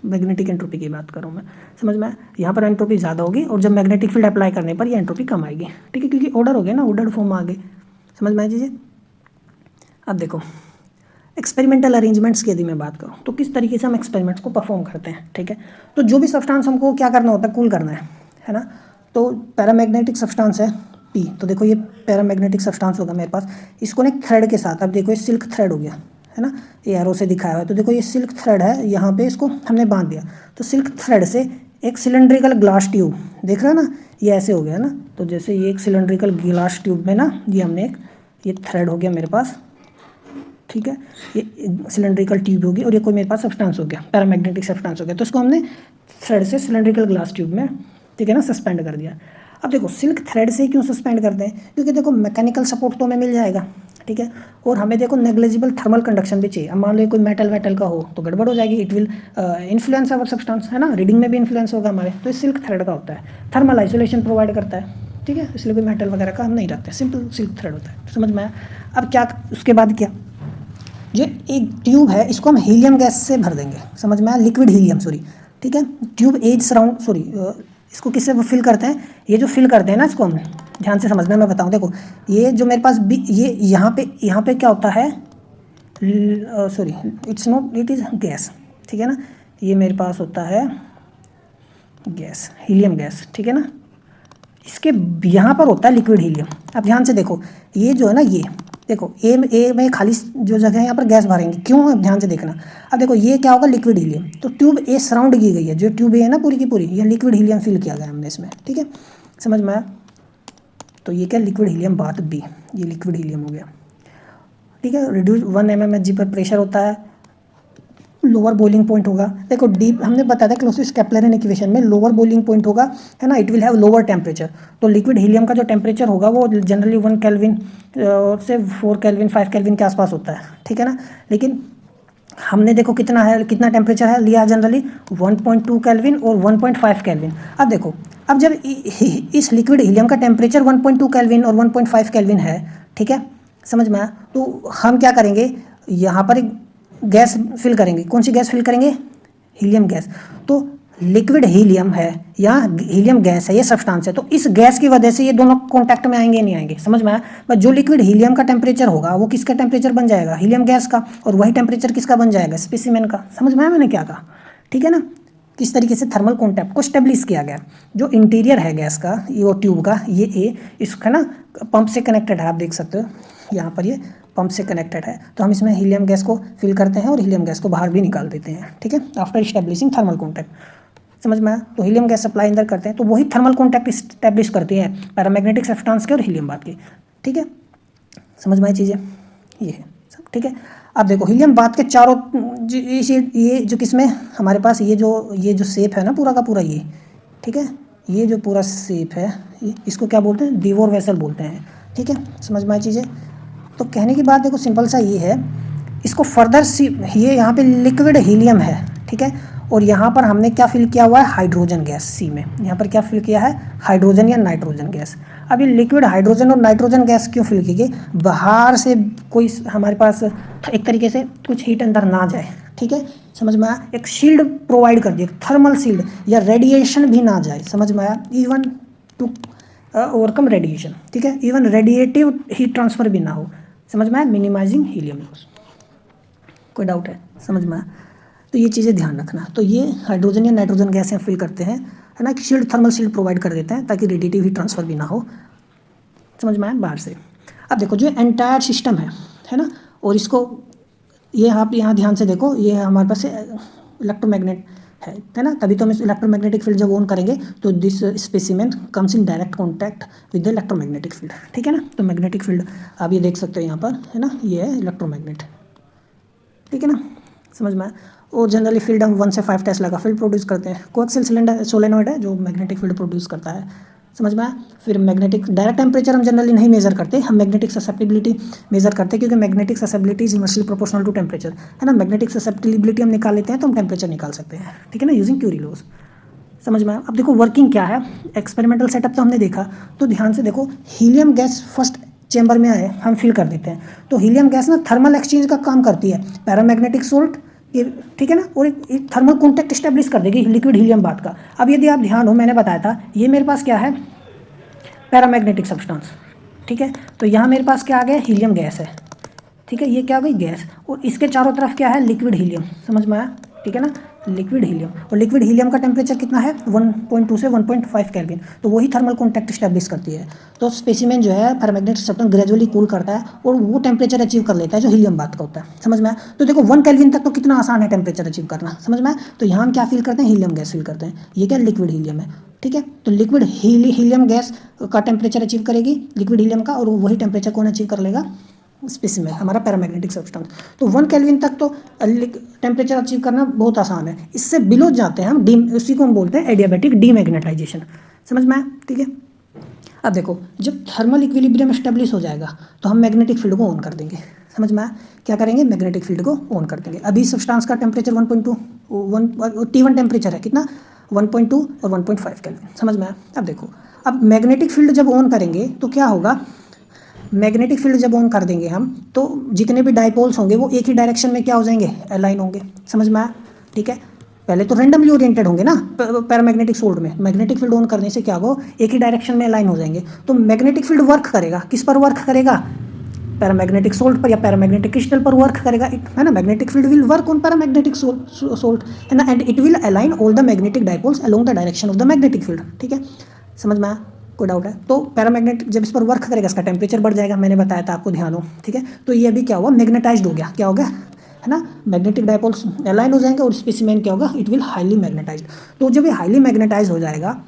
मैग्नेटिक एंट्रोपी की बात कर रहा हूँ मैं, समझ में आया। यहाँ पर एंट्रोपी ज़्यादा होगी और जब मैग्नेटिक फील्ड अप्लाई करने पर ये एंट्रोपी कम आएगी। ठीक है, क्योंकि ऑर्डर हो गया ना, ऑर्डर फॉर्म आ गए, समझ में आई चीज़ें। अब देखो एक्सपेरिमेंटल अरेंजमेंट्स की यदि मैं बात करूँ तो किस तरीके से हम एक्सपेरिमेंट्स को परफॉर्म करते हैं। ठीक है, तो जो भी सब्सटेंस हमको क्या करना होता है, कूल करना है ना, तो पैरामैग्नेटिक सब्सटेंस है पी, तो देखो ये पैरामैग्नेटिक सब्सटेंस होगा मेरे पास, इसको ना थ्रेड के साथ, अब देखो ये सिल्क थ्रेड हो गया, है ना, ये एरो से दिखाया हुआ है, तो देखो ये सिल्क थ्रेड है, यहाँ पे इसको हमने बांध दिया, तो सिल्क थ्रेड से एक सिलेंड्रिकल ग्लास ट्यूब, देख रहे हो ना, ये ऐसे हो गया ना, तो जैसे ये एक सिलेंड्रिकल ग्लास ट्यूब में ना, ये हमने एक ये थ्रेड हो गया मेरे पास, ठीक है, ये सिलेंड्रिकल ट्यूब होगी और ये कोई मेरे पास सब्सटेंस हो गया, पैरामैग्नेटिक सब्सटेंस हो गया, तो इसको हमने थ्रेड से सिलेंड्रिकल ग्लास ट्यूब में, ठीक है ना, सस्पेंड कर दिया। अब देखो सिल्क थ्रेड से क्यों सस्पेंड करते हैं, क्योंकि देखो मैकेनिकल सपोर्ट तो हमें मिल जाएगा, ठीक है, और हमें देखो नेग्लिजिबल थर्मल कंडक्शन भी चाहिए। अब मान लो कोई मेटल वेटल का हो तो गड़बड़ हो जाएगी, it will influence our substance, है ना, रीडिंग में भी इन्फ्लुएंस होगा हमारे, तो ये सिल्क थ्रेड का होता है, थर्मल आइसोलेशन प्रोवाइड करता है। ठीक है, इसलिए कोई मेटल वगैरह का हम नहीं रखते, सिंपल सिल्क थ्रेड होता है, समझ में आया। अब क्या, उसके बाद क्या, ये एक ट्यूब है, इसको हम हीलियम गैस से भर देंगे, समझ में आया, लिक्विड हीलियम, सॉरी, ठीक है, ट्यूब एज सराउंड, सॉरी, इसको किससे फिल करते हैं, ये जो फिल करते हैं ना, इसको हम ध्यान से समझना, मैं बताऊं, देखो ये जो मेरे पास ये यहाँ पे क्या होता है, sorry it's not, it is gas, ठीक है ना, ये मेरे पास होता है गैस, हीलियम गैस, ठीक है ना, इसके यहाँ पर होता है लिक्विड हीलियम। अब ध्यान से देखो, ये जो है ना, ये देखो ए में खाली जो जगह है यहाँ पर गैस भरेंगे, क्यों, अब ध्यान से देखना। अब देखो ये क्या होगा, लिक्विड हीलियम, तो ट्यूब ए सराउंड की गई है, जो ट्यूब ए है ना पूरी की पूरी, ये लिक्विड हीलियम फिल किया गया हमने इसमें, ठीक है, समझ में आया। तो ये क्या, लिक्विड हीलियम बात बी, ये लिक्विड हीलियम हो गया, ठीक है। रिड्यूस 1 mmHg पर प्रेशर होता है, लोअर बॉइलिंग पॉइंट होगा, देखो डीप हमने बताया था क्लोसियस कैप्लरिन इक्वेशन में, लोअर बॉइलिंग पॉइंट होगा, है ना, it will have lower temperature, तो लिक्विड हीलियम का जो टेम्परेचर होगा वो जनरली 1 केल्विन से 4 केल्विन 5 केल्विन के आसपास होता है, ठीक है ना, लेकिन हमने देखो कितना है, कितना टेम्परेचर है लिया जनरली 1.2 केल्विन और 1.5 केल्विन। अब देखो, अब जब इस लिक्विड हीलियम का टेम्परेचर 1.2 केल्विन और 1.5 केल्विन है, ठीक है, समझ में आया, तो हम क्या करेंगे, यहाँ पर एक गैस फिल करेंगे, कौन सी गैस फिल करेंगे, हीलियम गैस। तो लिक्विड हीलियम है या हीलियम गैस है, ये सब्सटेंस है, तो इस गैस की वजह से ये दोनों कांटेक्ट में आएंगे नहीं आएंगे, समझ में आया। बस जो लिक्विड हीलियम का टेम्परेचर होगा वो किसका टेम्परेचर बन जाएगा, हीलियम गैस का, और वही टेम्परेचर किसका बन जाएगा, स्पेसिमेन का। समझ में आया मैंने क्या कहा, ठीक है ना। किस तरीके से थर्मल कॉन्टैक्ट को स्टेब्लिश किया गया। जो इंटीरियर है गैस का, ये ट्यूब का, ये ए इसका ना पंप से कनेक्टेड है, आप देख सकते हो यहाँ पर ये पंप से कनेक्टेड है। तो हम इसमें हीलियम गैस को फिल करते हैं और हीलियम गैस को बाहर भी निकाल देते हैं, ठीक है, आफ्टर स्टेब्लिशिंग थर्मल कॉन्टैक्ट। समझ में आया। तो हीलियम गैस सप्लाई अंदर करते हैं तो वही थर्मल कॉन्टैक्ट स्टैब्लिश करती है पैरामैग्नेटिक सब्सटेंस के और हीलियम बात की, ठीक है। समझ में आई चीज़ें, ये है सब, ठीक है। अब देखो हीलियम बात के चारों ये जो किसमें हमारे पास ये जो शेप है ना पूरा का पूरा ये, ठीक है, ये जो पूरा शेप है इसको क्या बोलते हैं, डिवोर वेसल बोलते हैं, ठीक है। समझ में आई चीज़ें। तो कहने की बात देखो सिंपल सा ये है, इसको फर्दर ये यहाँ पे लिक्विड हीलियम है, ठीक है, और यहाँ पर हमने क्या फिल किया हुआ है, हाइड्रोजन गैस सी में। यहाँ पर क्या फिल किया है, हाइड्रोजन या नाइट्रोजन गैस। अब ये लिक्विड हाइड्रोजन और नाइट्रोजन गैस क्यों फिल की गई, बाहर से कोई हमारे पास एक तरीके से कुछ हीट अंदर ना जाए, ठीक है। समझ में आया, एक शील्ड प्रोवाइड कर दिया, थर्मल शील्ड, या रेडिएशन भी ना जाए। समझ में आया, इवन टू ओवरकम रेडिएशन, ठीक है, इवन रेडिएटिव हीट ट्रांसफर भी ना हो। समझ में आया, मिनिमाइजिंग हीलियम लॉस। कोई डाउट है, समझ में आया। तो ये चीज़ें ध्यान रखना। तो ये हाइड्रोजन या नाइट्रोजन गैस हम फिल करते हैं, है ना, कि शील्ड थर्मल शील्ड प्रोवाइड कर देते हैं ताकि रेडिएटिव हीट ट्रांसफर भी ना हो। समझ में आया बाहर से। अब देखो जो एंटायर सिस्टम है ना, और इसको ये आप यहाँ ध्यान से देखो, ये हमारे पास इलेक्ट्रोमैग्नेट है ना, तभी तो हम इस इलेक्ट्रोमैग्नेटिक फील्ड जब ऑन करेंगे तो this specimen comes in direct contact with the electromagnetic field, ठीक है ना। तो मैग्नेटिक फील्ड आप ये देख सकते हो यहाँ पर, है ना, ये है इलेक्ट्रोमैग्नेट, ठीक है ना। समझ में आया। और जनरली फील्ड हम 1 से 5 टेस्ला का फील्ड प्रोड्यूस करते हैं। कोएक्सियल सिलेंडर सोलेनॉइड है जो मैग्नेटिक फील्ड प्रोड्यूस करता है। समझ में आया। फिर मैग्नेटिक डायरेक्ट टेम्परेचर हम जनरली नहीं मेजर करते, हम मैग्नेटिक ससेप्टिबिलिटी मेजर करते हैं, क्योंकि magnetic susceptibility is inversely proportional to temperature, है ना। मैग्नेटिक ससेप्टिबिलिटी हम निकाल लेते हैं तो हम टेम्परेचर निकाल सकते हैं, ठीक है ना, यूजिंग क्यूरी लॉज। समझ में आया। अब देखो वर्किंग क्या है, एक्सपेरिमेंटल सेटअप तो हमने देखा, तो ध्यान से देखो, हीलियम गैस फर्स्ट चैम्बर में आए, हम फिल कर देते हैं। तो हीलियम गैस ना थर्मल एक्सचेंज का काम करती है, पैरामैग्नेटिक सोल्ट ये, ठीक है ना, और एक थर्मल कॉन्टैक्ट स्टैब्लिश कर देगी लिक्विड हीलियम बात का। अब यदि आप ध्यान हो, मैंने बताया था ये मेरे पास क्या है, पैरामैग्नेटिक सब्सटेंस, ठीक है। तो यहाँ मेरे पास क्या आ गया, हीलियम गैस है, ठीक है, ये क्या हो गई गैस, और इसके चारों तरफ क्या है, लिक्विड हीलियम। समझ में आया, ठीक है ना, लिक्विड हीलियम। और लिक्विड हीलियम का टेम्परेचर कितना है, 1.2 से 1.5 केल्विन। तो वही थर्मल कॉन्टैक्ट स्टैब्लिश करती है। तो स्पेसिमेन जो है पैरामैग्नेटिक सब्सटेंस ग्रेजुअली कूल करता है और वो टेम्परेचर अचीव कर लेता है जो हीलियम बात का होता है। समझ में आया। तो देखो 1 केल्विन तक तो कितना आसान है टेम्परेचर अचीव करना। समझ में आया। तो यहाँ हम क्या फील करते हैं, हीलियम गैस फील करते हैं। ये क्या, लिक्विड हीलियम है, ठीक है। तो लिक्विड हीलियम गैस का टेम्परेचर अचीव करेगी लिक्विड हीलियम का, और वही टेम्परेचर कौन अचीव कर लेगा, स्पेसिमेन हमारा पैरामैग्नेटिक सब्सटेंस। तो 1 केल्विन तक तो टेम्परेचर अचीव करना बहुत आसान है। इससे बिलो जाते हैं हम डी, उसी को हम बोलते हैं एडियाबैटिक डीमैग्नेटाइजेशन। समझ में आया, ठीक है। अब देखो जब थर्मल इक्विलिब्रियम एस्टेब्लिश हो जाएगा तो हम मैग्नेटिक फील्ड को ऑन कर देंगे। समझ में आया, क्या करेंगे, मैग्नेटिक फील्ड को ऑन कर देंगे। अभी सब्सटेंस का टेम्परेचर 1.2 T1 टेम्परेचर है कितना, 1.2 और 1.5 केल्विन। समझ में आया। अब देखो, अब मैग्नेटिक फील्ड जब ऑन करेंगे तो क्या होगा, मैग्नेटिक फील्ड जब ऑन कर देंगे हम, तो जितने भी डाइपोल्स होंगे वो एक ही डायरेक्शन में क्या हो जाएंगे, अलाइन होंगे। समझ में आया, ठीक है। पहले तो रेंडमली ओरिएंटेड होंगे ना पैरामैग्नेटिक सोल्ड में, मैग्नेटिक फील्ड ऑन करने से क्या होगा, एक ही डायरेक्शन में अलाइन हो जाएंगे। तो मैग्नेटिक फील्ड वर्क करेगा, किस पर वर्क करेगा, पैरामैग्नेटिक सोल्ट पर या पैरामैग्नेटिक क्रिस्टल पर वर्क करेगा, है ना। Magnetic field will work on paramagnetic salt, है ना, and it will align all the magnetic dipoles along the direction of the magnetic field, ठीक है। समझ में आया, कोई डाउट है। तो पैरामैग्नेट जब इस पर वर्क करेगा इसका टेम्परेचर बढ़ जाएगा, मैंने बताया था आपको, ध्यान हो, ठीक है। तो ये अभी क्या हुआ, मैग्नेटाइज्ड हो गया, क्या हो गया, है ना, मैग्नेटिक डाइपोल्स अलाइन हो जाएंगे और स्पेसिमेन क्या होगा, इट विल हाईली मैग्नेटाइज्ड। तो जब ये हाईली मैग्नेटाइज हो जाएगा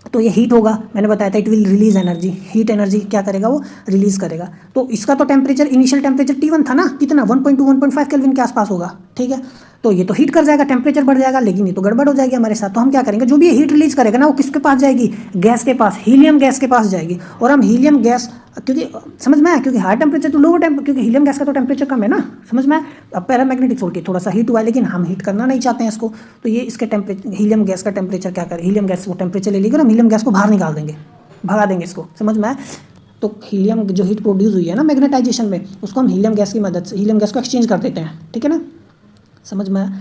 तो ये हीट होगा, मैंने बताया था, it will release energy, heat energy क्या करेगा, वो रिलीज करेगा। तो इसका तो टेम्परेचर इनिशियल टेम्परेचर T1 था ना, कितना 1.2 1.5 केल्विन के आसपास होगा, ठीक है। तो ये तो हीट कर जाएगा, टेम्परेचर बढ़ जाएगा, लेकिन ये तो गड़बड़ हो जाएगी हमारे साथ। तो हम क्या करेंगे, जो भी हीट रिलीज करेगा ना वो किसके पास जाएगी, गैस के पास, हीलियम गैस के पास जाएगी। और हम हीलियम गैस, क्योंकि समझ में आया, क्योंकि हाई टेम्परेचर तो लोअर क्योंकि हीलियम गैस का तो टेम्परेचर कम है ना। समझ में आया। अब पैरामैग्नेटिक सोल्ट थोड़ा सा हीट हुआ है, लेकिन हम हीट करना नहीं चाहते हैं इसको, तो ये इसके टेम्परेचर, हीलियम गैस का टेम्परेचर क्या करे, हीलियम गैस वो टेम्परेचर ले लेगी और हम हीलियम गैस को बाहर निकाल देंगे, भगा देंगे इसको। समझ में आया। तो हीलियम जो हीट प्रोड्यूस हुई है ना मैग्नेटाइजेशन में, उसको हम हीलियम गैस की मदद से हीलियम गैस को एक्सचेंज कर देते हैं, ठीक है ना। समझ में आया,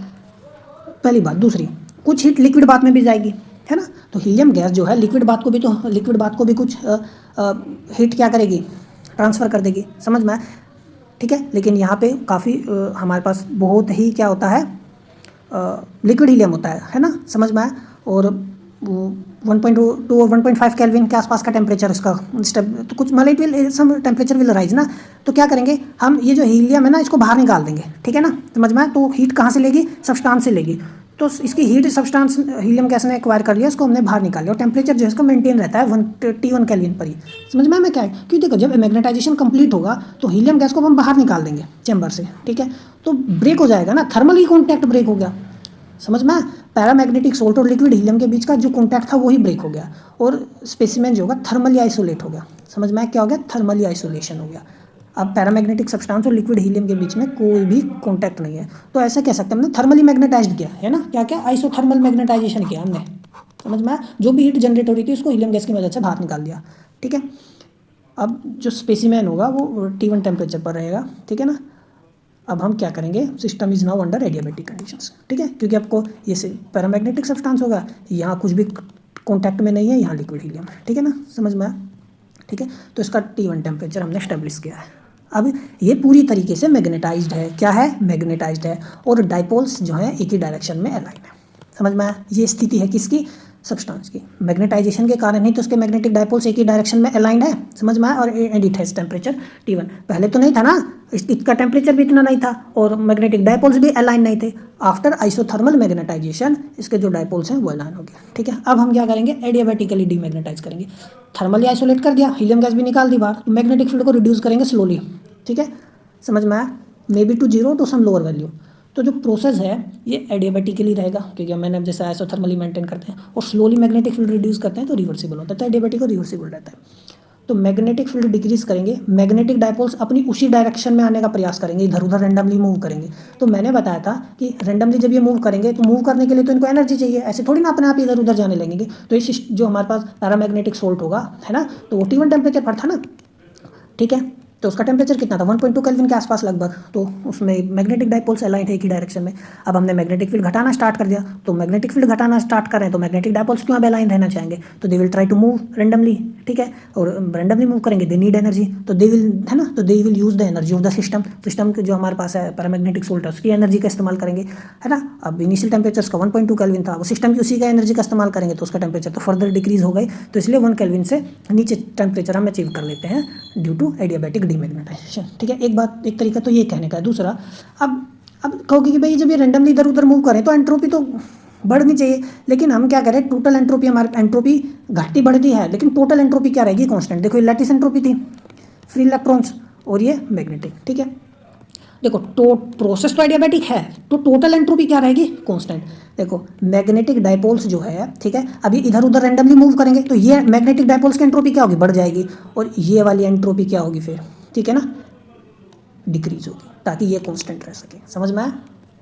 पहली बात। दूसरी, कुछ हीट लिक्विड बात में भी जाएगी, है ना। तो हीलियम गैस जो है लिक्विड बात को भी कुछ हीट क्या करेगी, ट्रांसफ़र कर देगी, समझ में। ठीक है, लेकिन यहाँ पे काफ़ी हमारे पास बहुत ही क्या होता है, लिक्विड हीलियम होता है ना, समझ में आया। और 1.2 और 1.5 केल्विन के आसपास का टेम्परेचर इसका स्टेप, तो कुछ मतलब it will some temperature will rise ना। तो क्या करेंगे हम, ये जो हीलियम है ना इसको बाहर निकाल देंगे, ठीक है ना, समझ में आया। तो हीट कहाँ से लेगी, सब्सटेंस से लेगी। तो इसकी हीट सब्सटेंस हीलियम गैस ने एक्वायर कर लिया, इसको हमने बाहर निकाल लिया, और टेम्परेचर जो है इसका मेंटेन रहता है 1T1 केल्विन पर ही, समझ में आया मैं क्या है। क्योंकि देखो जब मैग्नेटाइजेशन कंप्लीट होगा तो हीलियम गैस को हम बाहर निकाल देंगे चैम्बर से, ठीक है। तो ब्रेक हो जाएगा ना, थर्मली कॉन्टैक्ट ब्रेक हो गया, समझ में। पैरामैग्नेटिक सोल्ट और लिक्विड हीलियम के बीच का जो कॉन्टैक्ट था वही ब्रेक हो गया, और स्पेसिमेन जो होगा थर्मली आइसोलेट हो गया, समझ में क्या हो गया, थर्मली आइसोलेशन हो गया। अब पैरामैग्नेटिक सब्सटेंस और लिक्विड हीलियम के बीच में कोई भी कॉन्टैक्ट नहीं है, तो ऐसा कह सकते हैं हमने थर्मली मैग्नेटाइज्ड किया है ना, क्या क्या, आइसोथर्मल मैग्नेटाइजेशन किया हमने, समझ में। जो भी हीट जनरेट हो रही थी उसको हीलियम गैस की मदद से बाहर निकाल दिया, ठीक है। अब जो स्पेसिमेन होगा वो T1 टेम्परेचर पर रहेगा, ठीक है ना। अब हम क्या करेंगे, system is now under adiabatic conditions, ठीक है, क्योंकि आपको ये पैरामैग्नेटिक सब्सटेंस होगा, यहाँ कुछ भी कॉन्टैक्ट में नहीं है, यहाँ लिक्विड हीलियम है, ठीक है ना, समझ में आया, ठीक है। तो इसका T1 टेम्परेचर हमने स्टेब्लिश किया है। अब ये पूरी तरीके से मैग्नेटाइज्ड है, क्या है, मैग्नेटाइज्ड है, और डाइपोल्स जो है एक ही डायरेक्शन में अलाइन है, समझ में आया। ये स्थिति है किसकी, सब्सटेंस की, मैग्नेटाइजेशन के कारण ही तो उसके मैग्नेटिक डाइपोल्स एक ही डायरेक्शन में अलाइंड है, समझ में आया। और and it has temperature T1, पहले तो नहीं था ना, इसका टेम्परेचर भी इतना नहीं था और मैग्नेटिक डाइपोल्स भी अलाइन नहीं थे। आफ्टर आइसोथर्मल मैग्नेटाइजेशन इसके जो डाइपोल्स हैं वो अलाइन हो गए, ठीक है। अब हम क्या करेंगे, एडियाबैटिकली डीमैग्नेटाइज करेंगे, थर्मली आइसोलेट कर दिया, हीलियम गैस भी निकाल दी बाहर, तो मैग्नेटिक फील्ड को रिड्यूस करेंगे स्लोली, ठीक है, समझ में आया, maybe to 0 to some lower value. तो जो प्रोसेस है ये एडियाबैटिकली रहेगा, क्योंकि मैंने अब जैसे आइसोथर्मली मेंटेन करते हैं और स्लोली मैग्नेटिक फील्ड रिड्यूस करते हैं तो रिवर्सिबल होता है, तो एडियाबैटिक और रिवर्सिबल रहता है। तो मैग्नेटिक फील्ड डिक्रीज करेंगे, मैग्नेटिक डाइपोल्स अपनी उसी डायरेक्शन में आने का प्रयास करेंगे, इधर उधर रैंडमली मूव करेंगे। तो मैंने बताया था कि रैंडमली जब ये मूव करेंगे तो मूव करने के लिए तो इनको एनर्जी चाहिए, ऐसे थोड़ी ना अपने आप इधर उधर जाने लगेंगे। तो इस जो हमारे पास पैरामैग्नेटिक सोल्ट होगा, है ना, तो वो T1 टेम्परेचर पर था ना, ठीक है। तो उसका टेम्परेचर कितना था, 1.2 केल्विन के आसपास लगभग। तो उसमें मैग्नेटिक डाइपोल्स अलाइन है एक ही डायरेक्शन में। अब हमने मैग्नेटिक फील्ड घटाना स्टार्ट कर दिया, तो मैग्नेटिक फील्ड घटाना स्टार्ट कर रहे हैं तो मैग्नेटिक डाइपोल्स क्यों अब अलाइन रहना चाहेंगे, तो they will try to move randomly, ठीक है। और रेंडमली मूव करेंगे, दे नीड एनर्जी, तो दे विल, है ना, तो they will use the energy of the system के जो हमारे पास है पैरामैग्नेटिक सोल्ट है उसकी एनर्जी का इस्तेमाल करेंगे, है ना। अब इनिशियल टेम्परेचर उसका 1.2 केल्विन था, वो सिस्टम की उसी का एनर्जी का इस्तेमाल करेंगे तो उसका टेम्परेचर तो फर्दर डिक्रीज हो गए, तो इसलिए 1 केल्विन से नीचे टेम्परेचर हम अचीव कर लेते हैं ड्यू टू एडियाबैटिक डीमैग्नेटाइजेशन, ठीक है। एक तरीका तो ये कहने का है। दूसरा, अब कहोगे कि भाई जब ये रैंडमली इधर उधर मूव करें तो एंट्रोपी तो बढ़नी चाहिए, लेकिन हम क्या करें, टोटल एंट्रोपी, हमारी एंट्रोपी घटती बढ़ती है लेकिन टोटल एंट्रोपी क्या रहेगी, कांस्टेंट। देखो ये लैटिस एंट्रोपी थी, फ्री इलेक्ट्रॉन्स, और ये मैग्नेटिक, ठीक है। देखो प्रोसेस तो एडियाबैटिक है तो टोटल एंट्रोपी क्या रहेगी, कांस्टेंट। देखो मैग्नेटिक डाइपोल्स जो है, ठीक है, अभी इधर उधर रैंडमली मूव करेंगे तो ये मैग्नेटिक डाइपोल्स की एंट्रोपी क्या होगी, बढ़ जाएगी, और ये वाली एंट्रोपी क्या होगी फिर, ठीक है ना, डिक्रीज होगी, ताकि ये कांस्टेंट रह सके, समझ में आया।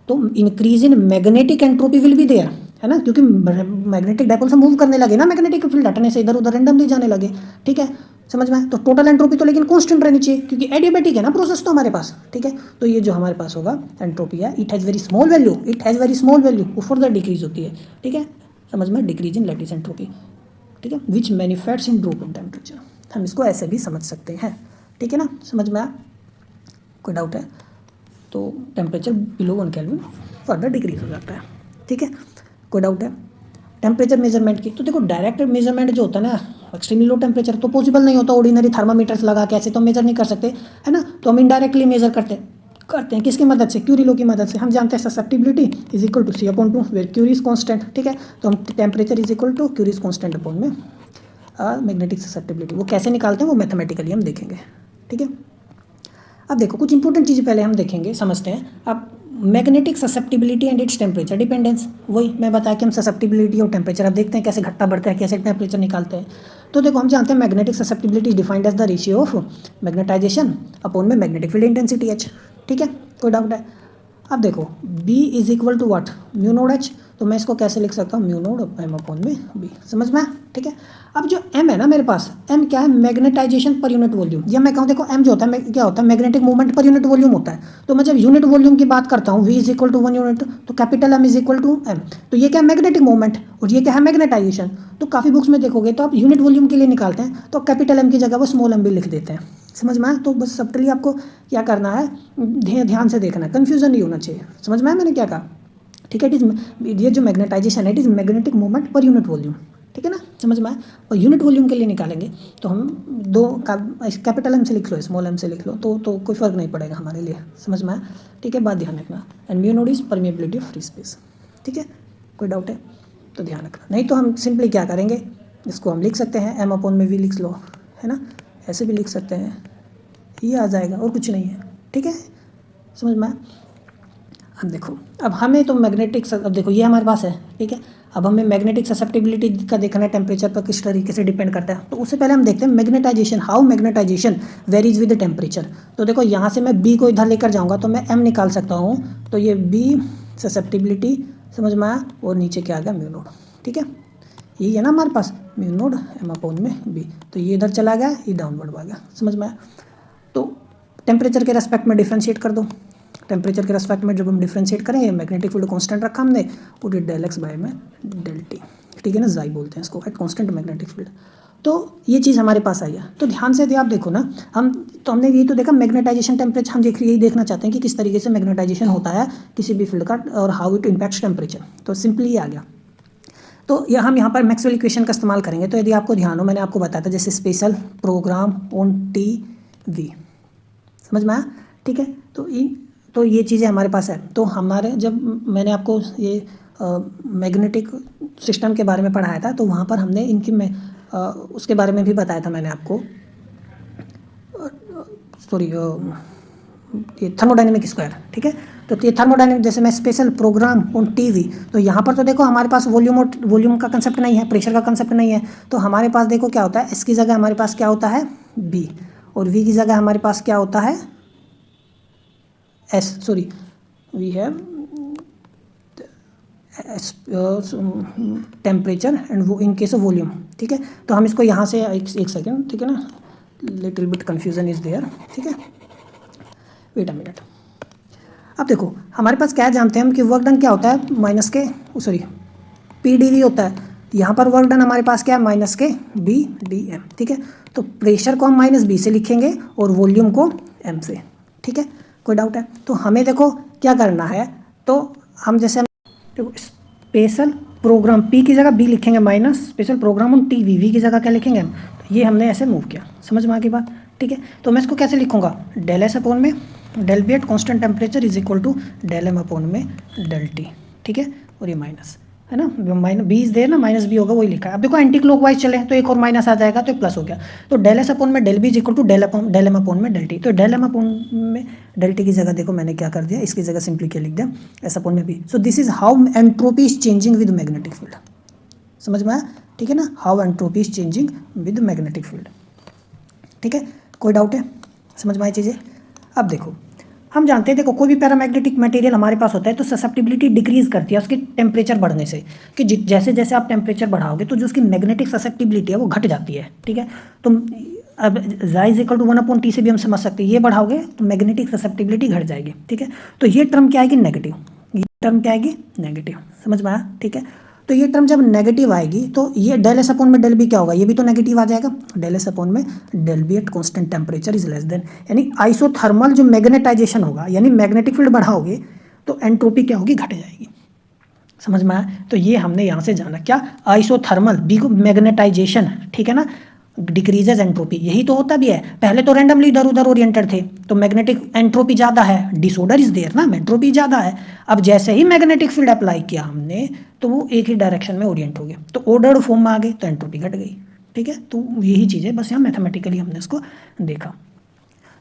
तो increase in magnetic entropy will be there, है ना, क्योंकि मैग्नेटिक डाइपोल से मूव करने लगे ना, मैग्नेटिक फील्ड हटने से इधर उधर रैंडमली जाने लगे, ठीक है, समझ में आया। तो टोटल एंट्रोपी तो लेकिन कांस्टेंट रहनी चाहिए, क्योंकि एडियाबैटिक है ना प्रोसेस तो हमारे पास, ठीक है। तो ये जो हमारे पास होगा एंट्रोपी है, it has very small value, वो फर्दर डिक्रीज होती है, ठीक है, समझ में, डिक्रीज इन लैटिस एंट्रोपी, ठीक है, which manifests in drop in temperature. हम इसको ऐसे भी समझ सकते हैं, ठीक है ना, समझ में आया। कोई डाउट है तो temperature below 1 kelvin further decrease हो जाता है, ठीक है। कोई डाउट है टेम्परेचर मेजरमेंट की, तो देखो डायरेक्ट मेजरमेंट जो होता है ना, एक्सट्रीमली लो टेम्परेचर तो पॉसिबल नहीं होता, ऑर्डिनरी थर्मामीटर्स लगा के ऐसे तो मेजर नहीं कर सकते, है ना। तो हम इनडायरेक्टली मेजर करते हैं किसकी मदद से, क्यूरी लॉ की मदद से। हम जानते हैं susceptibility is equal to C/2 where Curie is constant, ठीक है। तो हम temperature is equal to Curie is constant upon में मैग्नेटिक ससेप्टिबिलिटी, वो कैसे निकालते हैं वो मैथमेटिकली हम देखेंगे, ठीक है। अब देखो कुछ इंपॉर्टेंट चीज़ें पहले हम देखेंगे, समझते हैं। अब magnetic susceptibility and its temperature dependence, वही मैं बताया कि हम ससेप्टिबिलिटी और टेम्परेचर अब देखते हैं कैसे घटता बढ़ता है, कैसे टेम्परेचर निकालते हैं। तो देखो हम जानते हैं magnetic susceptibility defined as the ratio of magnetization upon में मैग्नेटिक फील्ड इंटेंसिटी H, ठीक है, कोई डाउट है। अब देखो B is equal to what, mu naught H, तो मैं इसको कैसे लिख सकता हूँ, म्यू नोड M अपॉन में B, समझ में। ठीक है। अब जो m है ना मेरे पास, m क्या है, मैग्नेटाइजेशन पर यूनिट वॉल्यूम, या मैं कहूँ देखो m जो होता है क्या होता है, magnetic movement per unit volume होता है। तो मैं जब यूनिट वॉल्यूम की बात करता हूँ v is equal to 1 unit, तो capital M is equal to m। तो ये क्या है, मैग्नेटिक मूवमेंट, और ये क्या है, मैग्नेटाइजेशन। तो काफ़ी बुक्स में देखोगे तो आप यूनिट वॉल्यूम के लिए निकालते हैं तो कैपिटल M की जगह वो स्मॉल m भी लिख देते हैं। समझ में आया? तो बस सबटली आपको क्या करना है, ध्यान से देखना है, कन्फ्यूजन नहीं होना चाहिए। समझ में आया मैंने क्या कहा? ठीक है, इट इज, ये जो मैग्नेटाइजेशन है it is magnetic movement per unit volume, ठीक है ना, समझ में आया। और यूनिट वॉल्यूम के लिए निकालेंगे तो हम दो कैपिटल M से लिख लो, स्मॉल m से लिख लो, तो कोई फ़र्क नहीं पड़ेगा हमारे लिए। समझ में आया? ठीक है, बात ध्यान रखना। And mu node is permeability of free space. ठीक है, कोई डाउट है तो ध्यान रखना, नहीं तो हम सिंपली क्या करेंगे, इसको हम लिख सकते हैं m अपॉन में v लिख लो, है ना, ऐसे भी लिख सकते हैं, ये आ जाएगा और कुछ नहीं है। ठीक है, समझ में आया? अब देखो, अब हमें तो मैग्नेटिक, अब देखो ये हमारे पास है, ठीक है। अब हमें मैग्नेटिक ससेप्टिबिलिटी का देखना है, टेम्परेचर पर किस तरीके से डिपेंड करता है। तो उससे पहले हम देखते हैं magnetization, how magnetization varies with temperature. तो देखो यहाँ से मैं B को इधर लेकर जाऊँगा तो मैं M निकाल सकता हूँ, तो ये B ससेप्टिबिलिटी, समझ में आया, और नीचे क्या आ गया, म्यू नोड। ठीक है, यही है ना हमारे पास, म्यू नोड M अपॉन में B, तो ये इधर चला गया, ये डाउनवर्ड आ गया। समझ में आया? तो टेम्परेचर के रेस्पेक्ट में डिफ्रेंशिएट कर दो, टेम्परेचर के रेस्पेक्ट में जब हम डिफ्रेंशिएट करेंगे, मैग्नेटिक फील्ड कांस्टेंट रखा हमने, वो डेल एक्स बाय में डेल टी, ठीक है ना, जाई बोलते हैं इसको, एट कांस्टेंट मैग्नेटिक फील्ड। तो ये चीज़ हमारे पास आई है। तो ध्यान से आप देखो ना, हमने ये तो देखा मैग्नेटाइजेशन टेम्परेचर, हम यही देखना चाहते हैं कि किस तरीके से मैग्नेटाइजेशन होता है किसी भी फील्ड का और हाउ इट इम्पैक्ट्स टेम्परेचर। तो सिंपली आ गया। तो ये हम यहाँ पर मैक्सवेल इक्वेशन का इस्तेमाल करेंगे। तो यदि आपको ध्यान हो, मैंने आपको बताया था जैसे special programme on T V, समझ में आया? ठीक है, तो ये चीज़ें हमारे पास है। तो हमारे, जब मैंने आपको ये मैग्नेटिक सिस्टम के बारे में पढ़ाया था तो वहाँ पर हमने इनकी उसके बारे में भी बताया था मैंने आपको, सॉरी, ये थर्मोडाइनमिक स्क्वायर। ठीक है, तो ये थर्मोडाइनमिक, जैसे मैं स्पेशल प्रोग्राम ऑन टीवी, तो यहाँ पर तो देखो हमारे पास वॉल्यूम का कंसेप्ट नहीं है, प्रेशर का कंसेप्ट नहीं है। तो हमारे पास देखो क्या होता है, एस की जगह हमारे पास क्या होता है, बी, और वी की जगह हमारे पास क्या होता है, S, sorry, we have temperature and वो इन केस ऑफ वॉल्यूम। ठीक है, तो हम इसको यहाँ से एक सेकेंड, ठीक है ना, little bit confusion is there. ठीक है, वेट अ मिनट। अब देखो हमारे पास क्या जानते हैं हम कि वर्क डन क्या होता है, माइनस के, सॉरी, पी डी वी होता है। यहाँ पर वर्क डन हमारे पास क्या है, minus K B D M. ठीक है, तो प्रेशर को हम माइनस बी से लिखेंगे और वॉल्यूम को एम से। ठीक है, कोई डाउट है? तो हमें देखो क्या करना है, तो हम जैसे देखो स्पेशल प्रोग्राम पी की जगह बी लिखेंगे minus, special programme on T V, V की जगह क्या लिखेंगे हम, तो ये हमने ऐसे मूव किया। समझ में आ गई बात? ठीक है, तो मैं इसको कैसे लिखूंगा, डेल एस अपॉन में del B at constant temperature is equal to del M upon में डेल टी। ठीक है, और ये माइनस है ना, माइनस बी इज देयर ना, माइनस बी होगा, वही लिखा है। अब देखो एंटी क्लॉकवाइज चले तो एक और माइनस आ जाएगा तो एक प्लस हो गया। तो डेल एस अपॉन में del B is equal to del M upon में डेल टी। तो डेल एम अपॉन में डेल टी की जगह देखो मैंने क्या कर दिया, इसकी जगह सिंपली क्या लिख दिया, एस अपॉन में B. So this is how entropy is changing with magnetic field. समझ में आया? ठीक है ना, how entropy is changing with magnetic field. ठीक है, कोई डाउट है? समझ में आई चीज़ें? अब देखो हम जानते हैं, देखो कोई भी पैरामैग्नेटिक मटेरियल हमारे पास होता है तो ससेप्टिबिलिटी डिक्रीज करती है उसकी टेम्परेचर बढ़ने से, कि जैसे जैसे आप टेम्परेचर बढ़ाओगे तो जो उसकी मैग्नेटिक ससेप्टिबिलिटी है वो घट जाती है। ठीक है, तो अब जाई इज इक्वल टू 1/T से भी हम समझ सकते हैं, ये बढ़ाओगे तो मैग्नेटिक ससेप्टिबिलिटी घट जाएगी। ठीक है, तो ये टर्म क्या आएगी, नेगेटिव, ये टर्म क्या आएगी, नेगेटिव। समझ में आया? ठीक है, तो ये टर्म जब नेगेटिव आएगी तो ये डेल एस अपॉन में डेल बी क्या होगा, ये भी तो नेगेटिव आ जाएगा। डेल एस अपॉन में del B at constant temperature is less than, यानी आइसोथर्मल जो मैग्नेटाइजेशन होगा, यानी मैग्नेटिक फील्ड बढ़ाओगे तो एंट्रोपी क्या होगी, घट जाएगी। समझ में आया? तो ये हमने यहाँ से जाना क्या, आइसोथर्मल बी को मैग्नेटाइजेशन, ठीक है ना, डिक्रीजेज एंट्रोपी, यही तो होता भी है। पहले तो रैंडमली इधर उधर ओरिएंटेड थे तो मैग्नेटिक एंट्रोपी ज़्यादा है, डिसऑर्डर इज देयर ना, एंट्रोपी ज़्यादा है। अब जैसे ही मैग्नेटिक फील्ड अप्लाई किया हमने तो वो एक ही डायरेक्शन में ओरिएंट हो गए, तो ऑर्डर्ड फॉर्म में आ गए तो एंट्रोपी घट गई। ठीक है, तो यही चीज़ है, बस यहाँ मैथमेटिकली हमने इसको देखा।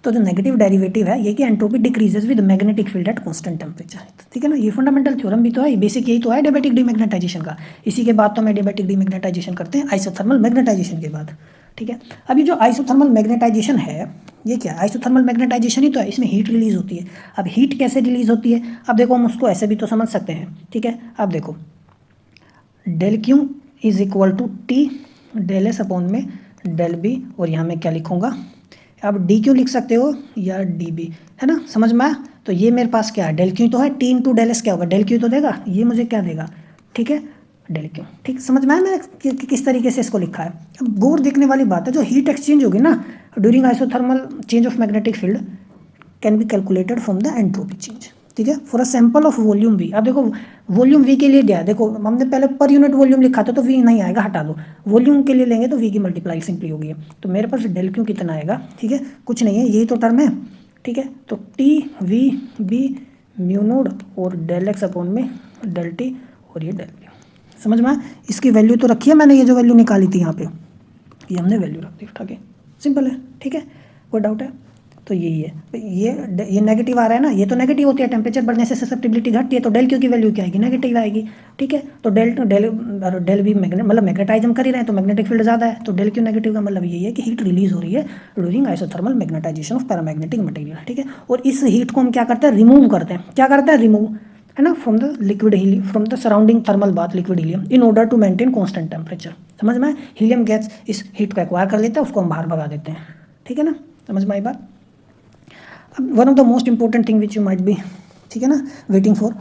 तो जो नेगेटिव डेरिवेटिव है ये कि entropy decreases with magnetic field eight constant temperature. ठीक है ना, ये फंडामेंटल थ्योरम भी तो है, बेसिक यही तो है एडियाबैटिक डीमैग्नेटाइजेशन का। इसी के बाद तो हम एडियाबैटिक डीमैग्नेटाइजेशन करते हैं आइसोथर्मल मैग्नेटाइजेशन के बाद। ठीक है, अब ये जो आइसोथर्मल मैग्नेटाइजेशन है ये क्या है, आइसोथर्मल मैग्नेटाइजेशन ही तो है, इसमें हीट रिलीज होती है। अब हीट कैसे रिलीज होती है, अब देखो हम उसको ऐसे भी तो समझ सकते हैं। ठीक है, अब देखो del Q is equal to T del S upon में डेल बी, और यहाँ मैं क्या लिखूँगा, आप डी क्यू लिख सकते हो या डी बी, है ना, समझ में आया। तो ये मेरे पास क्या है, डेल क्यू तो है, टी इंटू डेल एस क्या होगा, डेल क्यू तो देगा, ये मुझे क्या देगा, ठीक है, डेल क्यू। ठीक, समझ में आया मैंने किस तरीके से इसको लिखा है। अब गौर देखने वाली बात है, जो हीट एक्सचेंज होगी ना during isothermal change of magnetic field can be calculated from the entropy change, ठीक है, for a sample of volume we. अब देखो वॉल्यूम वी के लिए दिया है, देखो हमने पहले पर यूनिट वॉल्यूम लिखा था तो वी नहीं आएगा, हटा दो, वॉल्यूम के लिए लेंगे तो वी की मल्टीप्लाई सिंपली होगी। तो मेरे पास डेल क्यू कितना आएगा, ठीक है, कुछ नहीं है, यही तो टर्म है, ठीक है, तो T V B mu naught और डेल एक्स अपॉन में डेल टी और ये डेल बी, समझ में आया। इसकी वैल्यू तो रखी है मैंने, ये जो वैल्यू निकाली थी यहाँ पे, ये हमने वैल्यू रख दी उठा के, सिंपल है, ठीक है, कोई डाउट है। तो यही है, ये नेगेटिव आ रहा है ना, ये तो नेगेटिव होती है, टेम्परेचर बढ़ने से ससेप्टिबिलिटी घटती है, तो डेल क्यू की वैल्यू क्या आएगी, नेगेटिव आएगी, ठीक है। तो डेल भी मतलब मैग्नेटाइज हम कर ही रहे हैं तो मैग्नेटिक फील्ड ज़्यादा है, तो डेल क्यू नेगेटिव का मतलब यही है कि हीट रिलीज हो रही है during isothermal magnetization of paramagnetic material, ठीक है। और इस हीट को हम क्या करते हैं, रिमूव करते हैं, क्या करते हैं, रिमूव, है ना, from the liquid helium, from the surrounding thermal bath liquid helium in order to maintain constant temperature, समझ में। हीलियम गैस इस हीट को एक्वायर कर लेता है, उसको हम बाहर भगा देते हैं, ठीक है ना, समझ में आई बात। अब one of the most important thing which you might be, ठीक है ना, वेटिंग फॉर,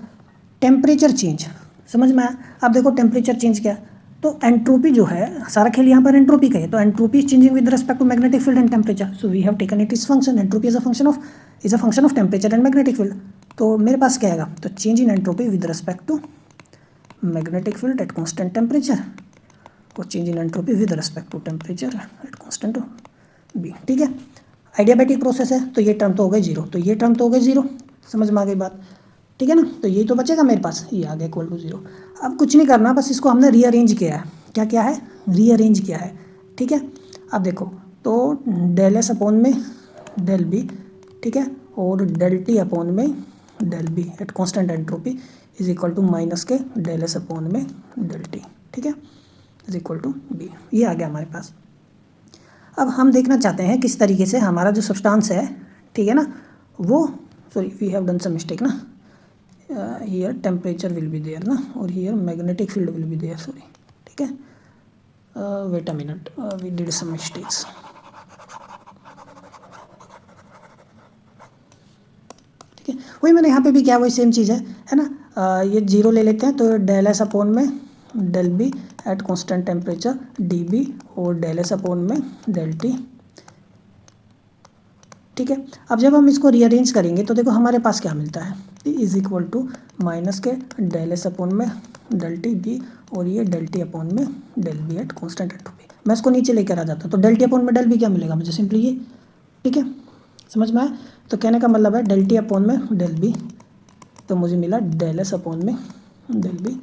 टेम्परेचर चेंज, समझ में आया। अब देखो टेम्परेचर चेंज क्या, तो एंट्रोपी जो है, सारा खेल यहाँ पर एंट्रोपी का है, तो entropy is changing with respect to magnetic field and temperature, so we have taken it is function, entropy is a function of temperature and magnetic field. तो मेरे पास क्या आएगा, तो change in entropy with respect to magnetic field at constant temperature और change in entropy with respect to temperature at constant B, ठीक है। आइडियाबैटिक process है, तो ये टर्म तो हो गए जीरो, तो ये टर्म तो हो गए जीरो, समझ में आ गई बात, ठीक है ना। तो यही तो बचेगा मेरे पास, ये आ गया इक्वल टू जीरो। अब कुछ नहीं करना, बस इसको हमने रीअरेंज किया है, क्या क्या है, रीअरेंज किया है, ठीक है। अब देखो, तो डेल एस अपॉन में डेल बी, ठीक है, और डेल टी अपॉन में del B at constant entropy is equal to minus के डेल एस अपॉन में डेल टी, ठीक है, इज इक्वल टू बी, ये आ गया हमारे पास। अब हम देखना चाहते हैं किस तरीके से हमारा जो सब्सटेंस है, ठीक है ना, वो, sorry we have done some mistake ना, here temperature will be there ना, और here magnetic field will be there, sorry, ठीक है, wait a minute, we did some mistakes, ठीक है, वही मैंने यहाँ पे भी किया, वही सेम चीज़ है ना। ये जीरो ले लेते हैं, तो डेल एस अपॉन में del B at constant temperature D B और डेल एस अपॉन में डेल टी, ठीक है। अब जब हम इसको रीअरेंज करेंगे तो देखो हमारे पास क्या मिलता है, T is equal to minus के डेल एस अपॉन में डेल टी बी और ये डेल टी अपॉन में del B at constant entropy. मैं इसको नीचे लेकर आ जाता हूँ, तो डेल टी अपॉन में डेल बी क्या मिलेगा मुझे, सिंपली ये, ठीक है, समझ में आया। तो कहने का मतलब है डेल टी अपॉन में डेल बी, तो मुझे मिला डेल एस अपॉन में del B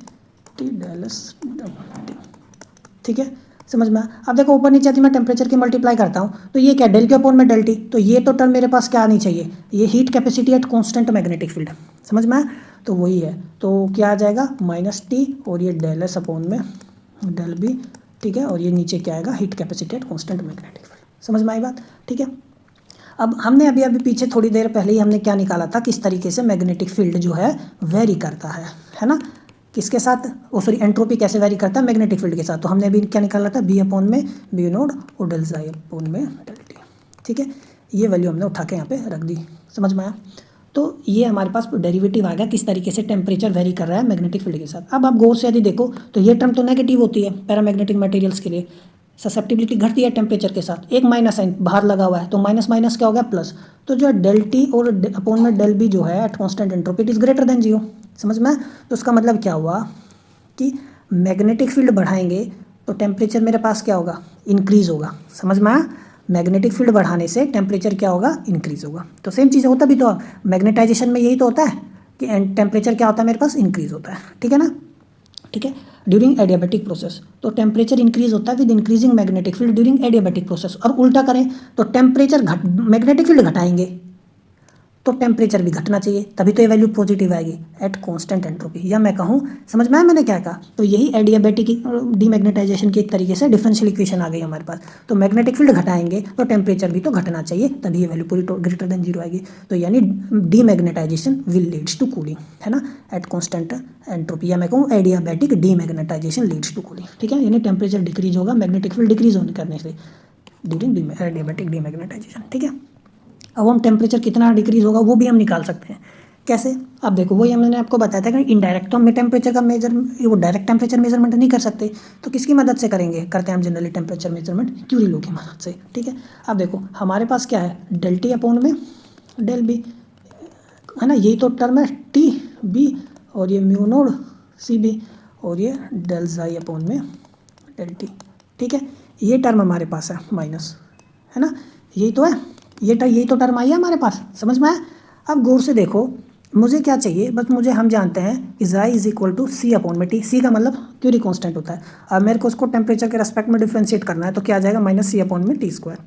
T del S T, ठीक है, समझ में। अब देखो ऊपर नीचे यदि मैं टेम्परेचर की मल्टीप्लाई करता हूँ तो ये क्या, डेल क्यू अपॉन में डेल टी, तो ये तो टर्म मेरे पास क्या आनी चाहिए, ये heat capacity at constant magnetic field, समझ में, तो वही है, तो क्या आ जाएगा माइनस टी और ये डेल एस अपॉन में डेल बी, ठीक है, और ये नीचे क्या आएगा, heat capacity at constant magnetic field, समझ में आई बात, ठीक है। अब हमने अभी पीछे थोड़ी देर पहले ही हमने क्या निकाला था, किस तरीके से मैग्नेटिक फील्ड जो है वेरी करता है ना, किसके साथ, वो सॉरी एंट्रोपी कैसे वेरी करता है, मैग्नेटिक फील्ड के साथ। तो हमने अभी क्या निकाला था, बी अपॉन में बी नोड और डेल आई अपॉन में डेल टी, ठीक है, ये वैल्यू हमने उठा के यहाँ पे रख दी, समझ में आया। तो ये हमारे पास डेरिवेटिव आ गया किस तरीके से टेम्परेचर वेरी कर रहा है मैग्नेटिक फील्ड के साथ। अब आप गौर से यदि देखो तो ये टर्म तो नेगेटिव होती है पैरामैग्नेटिक मटेरियल्स के लिए, ससेप्टिबिलिटी घटती है टेम्परेचर के साथ, एक माइनस साइन बाहर लगा हुआ है, तो माइनस माइनस क्या हो गया प्लस, तो जो डेल टी और अपॉन में डेल बी जो है eight constant entropy it is greater than zero, समझ में। तो उसका मतलब क्या हुआ कि मैग्नेटिक फील्ड बढ़ाएंगे तो टेम्परेचर मेरे पास क्या होगा, इंक्रीज होगा, समझ में आया। मैग्नेटिक फील्ड बढ़ाने से टेम्परेचर क्या होगा, इंक्रीज होगा। तो सेम चीज़ होता भी तो मैग्नेटाइजेशन में यही तो होता है कि टेम्परेचर क्या होता है मेरे पास, इंक्रीज होता है, ठीक है ना, ठीक है, ड्यूरिंग एडियाबैटिक प्रोसेस। तो टेम्परेचर इंक्रीज होता है with increasing magnetic field during adiabatic process. और उल्टा करें तो टेम्परेचर मैग्नेटिक फील्ड घटाएंगे तो टेम्परेचर भी घटना चाहिए, तभी तो ये वैल्यू पॉजिटिव आएगी एट कांस्टेंट एंट्रोपी। या मैं कहूँ, समझ में आया मैंने क्या कहा? तो यही एडियाबैटिक डीमैग्नेटाइजेशन की एक तरीके से डिफरेंशियल इक्वेशन आ गई हमारे पास। तो मैग्नेटिक फील्ड घटाएंगे तो टेम्परेचर भी तो घटना चाहिए, तभी ये वैल्यू पूरी ग्रेटर देन जीरो आएगी। तो यानी demagnetization will leads to cooling, है ना, एट कांस्टेंट एंट्रोपी। या मैं कहूँ adiabatic demagnetization leads to cooling, ठीक है, यानी टेम्परेचर डिक्रीज होगा मैग्नेटिक फील्ड डिक्रीज होने करने से ड्यूरिंग एडियाबैटिक डीमैग्नेटाइजेशन, ठीक है। अब हम टेम्परेचर कितना डिक्रीज होगा वो भी हम निकाल सकते हैं। कैसे? अब देखो, वही मैंने आपको बताया था कि इनडायरेक्ट तो हम टेम्परेचर का वो डायरेक्ट टेम्परेचर मेजरमेंट नहीं कर सकते, तो किसकी मदद से करते हैं हम generally temperature measurement? Curie law की मदद से, ठीक है। अब देखो हमारे पास क्या है, डेल टी अपॉन में डेल बी, है ना, यही तो टर्म है टी बी, और ये म्यू नोड सी बी, और ये डेल जाई अपॉन में डेल टी, ठीक है। ये टर्म हमारे पास है माइनस, है ना, यही तो है, यही तो टर्म आई है हमारे पास, समझ में आया? अब गौर से देखो, मुझे क्या चाहिए, बस मुझे, हम जानते हैं कि chi is equal to C upon में टी, सी का मतलब क्यूरी कांस्टेंट होता है। अब मेरे को उसको टेम्परेचर के रेस्पेक्ट में डिफ्रेंशिएट करना है, तो क्या आ जाएगा, माइनस सी अपॉन में टी स्क्वायर,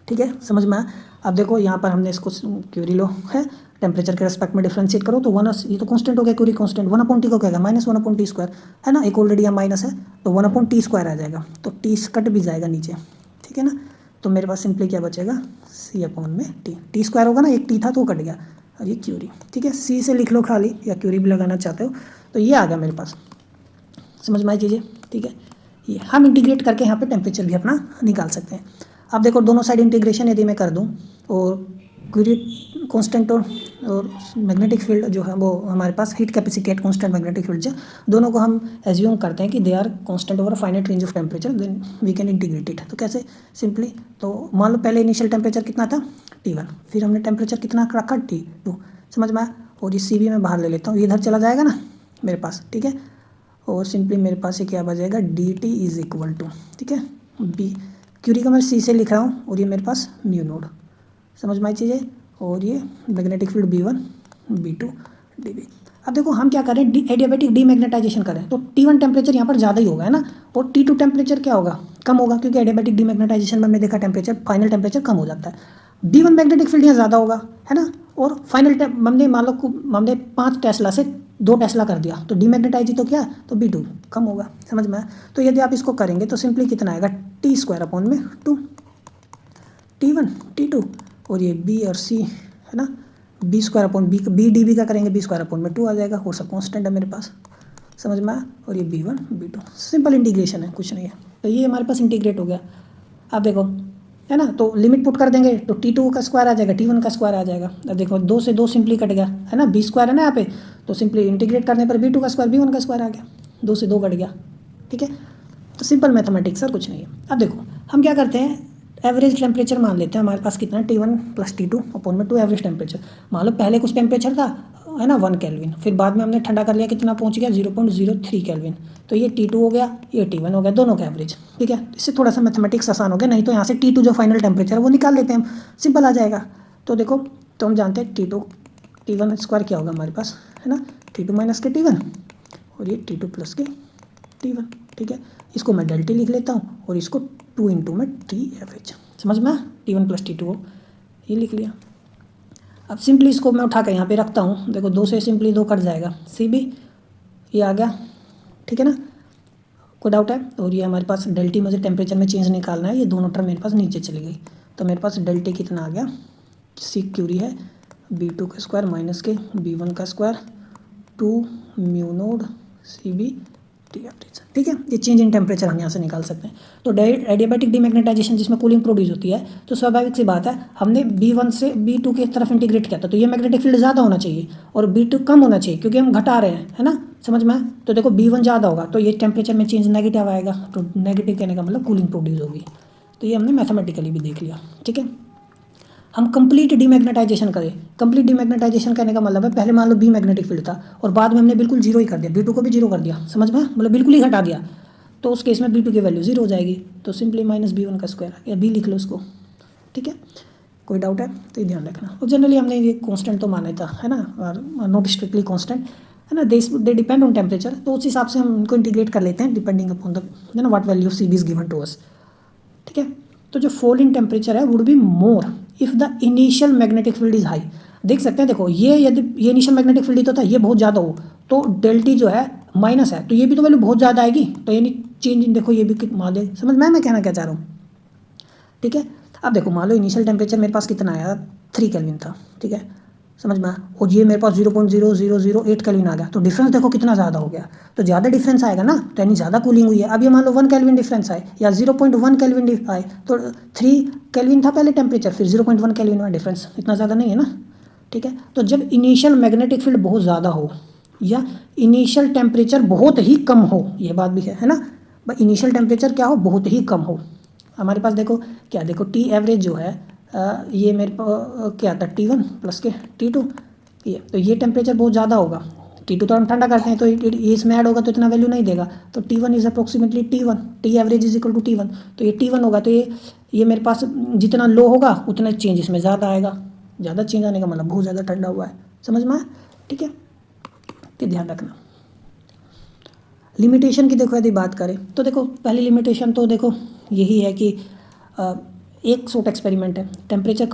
ठीक है, समझ में आया? अब देखो यहाँ पर हमने इसको क्यूरी लो है, टेम्परेचर के रेस्पेक्ट में डिफ्रेंशिएट करो तो ये तो कांस्टेंट हो गया, क्यूरी कांस्टेंट, 1 अपॉन टी को क्या, माइनस 1 अपॉन टी स्क्वायर, है ना, एक ऑलरेडी यहाँ माइनस है, तो 1 अपॉन टी स्क्वायर आ जाएगा, तो टी कट भी जाएगा नीचे, ठीक है ना। तो मेरे पास सिंपली क्या बचेगा, सी अपॉन में टी स्क्वायर होगा ना, एक टी था तो वो कट गया, और ये क्यूरी, ठीक है, सी से लिख लो खाली, या क्यूरी भी लगाना चाहते हो तो ये आ गया मेरे पास, समझ में आई चीज़ें, ठीक है। ये हम इंटीग्रेट करके यहाँ पे टेम्परेचर भी अपना निकाल सकते हैं। अब देखो दोनों साइड इंटीग्रेशन यदि मैं कर दूँ, और क्यूरी कांस्टेंट और मैग्नेटिक फील्ड जो है वो हमारे पास heat capacity at constant magnetic field जो दोनों को हम एज्यूम करते हैं कि they are constant over finite range of temperature, then we can integrate it. तो कैसे? सिंपली, तो मान लो पहले इनिशियल टेम्परेचर कितना था, T1, फिर हमने टेम्परेचर कितना रखा, T2, समझ में आया? और ये सी भी मैं बाहर ले लेता हूँ, ये इधर चला जाएगा ना मेरे पास, ठीक है, और सिंपली मेरे पास ये क्या बचेगा, D T is equal to, ठीक है, बी, क्यूरी का मैं सी से लिख रहा हूँ, और ये मेरे पास म्यू नोड, समझ में आई चीज़ें, और ये magnetic field B1 B2 DB। अब देखो हम क्या करें, एडियाबैटिक डीमैग्नेटाइजेशन करें तो T1 टेम्परेचर यहाँ पर ज़्यादा ही होगा, है ना, और T2 टेम्परेचर क्या होगा, कम होगा, क्योंकि एडियाबैटिक डीमैग्नेटाइजेशन में हमने देखा टेम्परेचर, फाइनल टेम्परेचर कम हो जाता है। B1 मैग्नेटिक फील्ड यहाँ ज़्यादा होगा, है ना, और फाइनल हमने मान लो हमने 5 टेस्ला से 2 टेस्ला कर दिया, तो डीमैग्नेटाइज तो क्या, तो B2 कम होगा, समझ में आया? तो यदि आप इसको करेंगे तो सिंपली कितना आएगा, टी स्क्वायर अपॉन में 2, T1 T2, और ये बी और सी, है ना, B square upon B D B का करेंगे, बी स्क्वायर अपॉन में 2 आ जाएगा, और सब कांस्टेंट है मेरे पास, समझ में आया? और ये B1 B2 सिंपल इंटीग्रेशन है, कुछ नहीं है, तो ये हमारे पास इंटीग्रेट हो गया। अब देखो, है ना, तो लिमिट पुट कर देंगे तो T2 का स्क्वायर आ जाएगा, T1 का स्क्वायर आ जाएगा। अब देखो 2 से 2 सिंपली कट गया, है ना, बी स्क्वायर है ना यहाँ पे, तो सिंपली इंटीग्रेट करने पर B2 का स्क्वायर B1 का स्क्वायर आ गया, 2 से 2 कट गया, ठीक है। तो सिंपल मैथमेटिक्स सर, कुछ नहीं है। अब देखो हम क्या करते हैं, एवरेज टेम्परेचर मान लेते हैं, हमारे पास कितना, T1 प्लस T2 अपॉन में 2 एवरेज टेम्परेचर। मान लो पहले कुछ टेम्परेचर था, है ना, 1 केल्विन, फिर बाद में हमने ठंडा कर लिया, कितना पहुंच गया, 0.03 केल्विन, तो ये T2 हो गया, ये T1 हो गया, दोनों का एवरेज, ठीक है। इससे थोड़ा सा मैथमेटिक्स आसान हो गया, नहीं तो यहाँ से T2 जो फाइनल टेम्परेचर है वो निकाल लेते हैं हम, सिंपल आ जाएगा। तो देखो, तो हम जानते हैं T1 स्क्वायर क्या होगा हमारे पास, है ना, T2 माइनस के T1, और ये T2 प्लस के T1, ठीक है। इसको मैं डेल्टी लिख लेता हूँ, और इसको 2 इंटू में टी एवरेज, समझ में, T1 प्लस T2 ये लिख लिया। अब सिंपली इसको मैं उठा कर यहाँ पे रखता हूँ, देखो 2 से सिंपली 2 कट जाएगा, सी भी ये आ गया, ठीक है ना, कोई डाउट है? और ये हमारे पास डेल्टी, मुझे टेम्परेचर में चेंज निकालना है, ये दोनों टर्म मेरे पास नीचे चली गई, तो मेरे पास डेल्टी कितना आ गया, सी क्यूरी है B2 का स्क्वायर माइनस के B1 का square 2 mu naught C B T average, ठीक है। ये चेंज इन टेम्परेचर हम यहाँ से निकाल सकते हैं। तो एडियाबैटिक डीमैग्नेटाइजेशन जिसमें कूलिंग प्रोड्यूस होती है, तो स्वाभाविक सी बात है, हमने B1 से B2 की तरफ इंटीग्रेट किया था, तो ये मैग्नेटिक फील्ड ज़्यादा होना चाहिए और B2 कम होना चाहिए, क्योंकि हम घटा रहे हैं, है ना, समझ में। तो देखो B1 ज़्यादा होगा तो ये टेम्परेचर में चेंज नेगेटिव आएगा, तो नेगेटिव कहने का मतलब कूलिंग प्रोड्यूस होगी। तो ये हमने मैथमेटिकली भी देख लिया, ठीक है। हम कंप्लीट डीमैग्नेटाइजेशन करें, कंप्लीट डीमैग्नेटाइजेशन करने का मतलब है, पहले मान लो बी मैग्नेटिक फील्ड था और बाद में हमने बिल्कुल जीरो ही कर दिया, B2 को भी जीरो कर दिया, समझ में, मतलब बिल्कुल ही घटा दिया, तो उस केस में B2 की वैल्यू जीरो हो जाएगी, तो सिंपली माइनस B1 का स्क्वायर या बी लिख लो उसको, ठीक है। कोई डाउट है तो ये ध्यान रखना। और जनरली हमने ये कॉन्स्टेंट तो माना था, है ना, और नॉट स्ट्रिक्टली कॉन्स्टेंट, है ना, दे डिपेंड ऑन टेम्परेचर, तो उस हिसाब से हम उनको इंटीग्रेट कर लेते हैं डिपेंडिंग अपॉन द, है ना, what value of C B is given to us, ठीक है। तो जो फॉल इन टेम्परेचर है would be more if the initial magnetic field is high. देख सकते हैं, देखो ये यदि ये इनिशियल मैग्नेटिक फील्ड तो था, ये बहुत ज़्यादा हो तो डेल टी जो है माइनस है, तो ये भी तो वैल्यू बहुत ज़्यादा आएगी, तो यानी चेंज इन देखो ये भी मान ले, समझ में मैं कहना क्या चाह रहा हूँ, ठीक है। अब देखो मान लो इनिशियल टेम्परेचर मेरे पास कितना आया, 3 केल्विन था, ठीक है, समझ में, और ये मेरे पास 0.0008 केल्विन आ गया, तो डिफरेंस देखो कितना ज़्यादा हो गया, तो ज़्यादा डिफरेंस आएगा ना, तो यानी ज़्यादा कूलिंग हुई है। अब ये मान लो 1 केल्विन डिफरेंस आए या 0.1 केल्विन आए, तो 3 केल्विन था पहले टेम्परेचर, फिर 0.1 केल्विन में डिफरेंस, इतना ज़्यादा नहीं है ना, ठीक है। तो जब इनिशियल मैग्नेटिक फील्ड बहुत ज़्यादा हो या इनिशियल टेम्परेचर बहुत ही कम हो, ये बात भी है ना, भाई इनिशियल टेम्परेचर क्या हो, बहुत ही कम हो, हमारे पास देखो क्या, देखो टी एवरेज जो है ये मेरे पास क्या था, T1 प्लस के T2, ये तो ये टेम्परेचर बहुत ज़्यादा होगा, T2 तो हम ठंडा करते हैं, तो ये इसमें ऐड होगा तो इतना वैल्यू नहीं देगा, तो T1 is approximately T1, T average is equal to T1, तो ये T1 होगा, तो ये मेरे पास जितना लो होगा उतना चेंज इसमें ज़्यादा आएगा, ज़्यादा चेंज आने का मतलब बहुत ज़्यादा ठंडा हुआ है, समझ में आया, ठीक है। तो ध्यान रखना। लिमिटेशन की देखो यदि बात करें तो देखो पहली लिमिटेशन तो देखो यही है कि एक शॉर्ट एक्सपेरिमेंट है, टेम्परेचर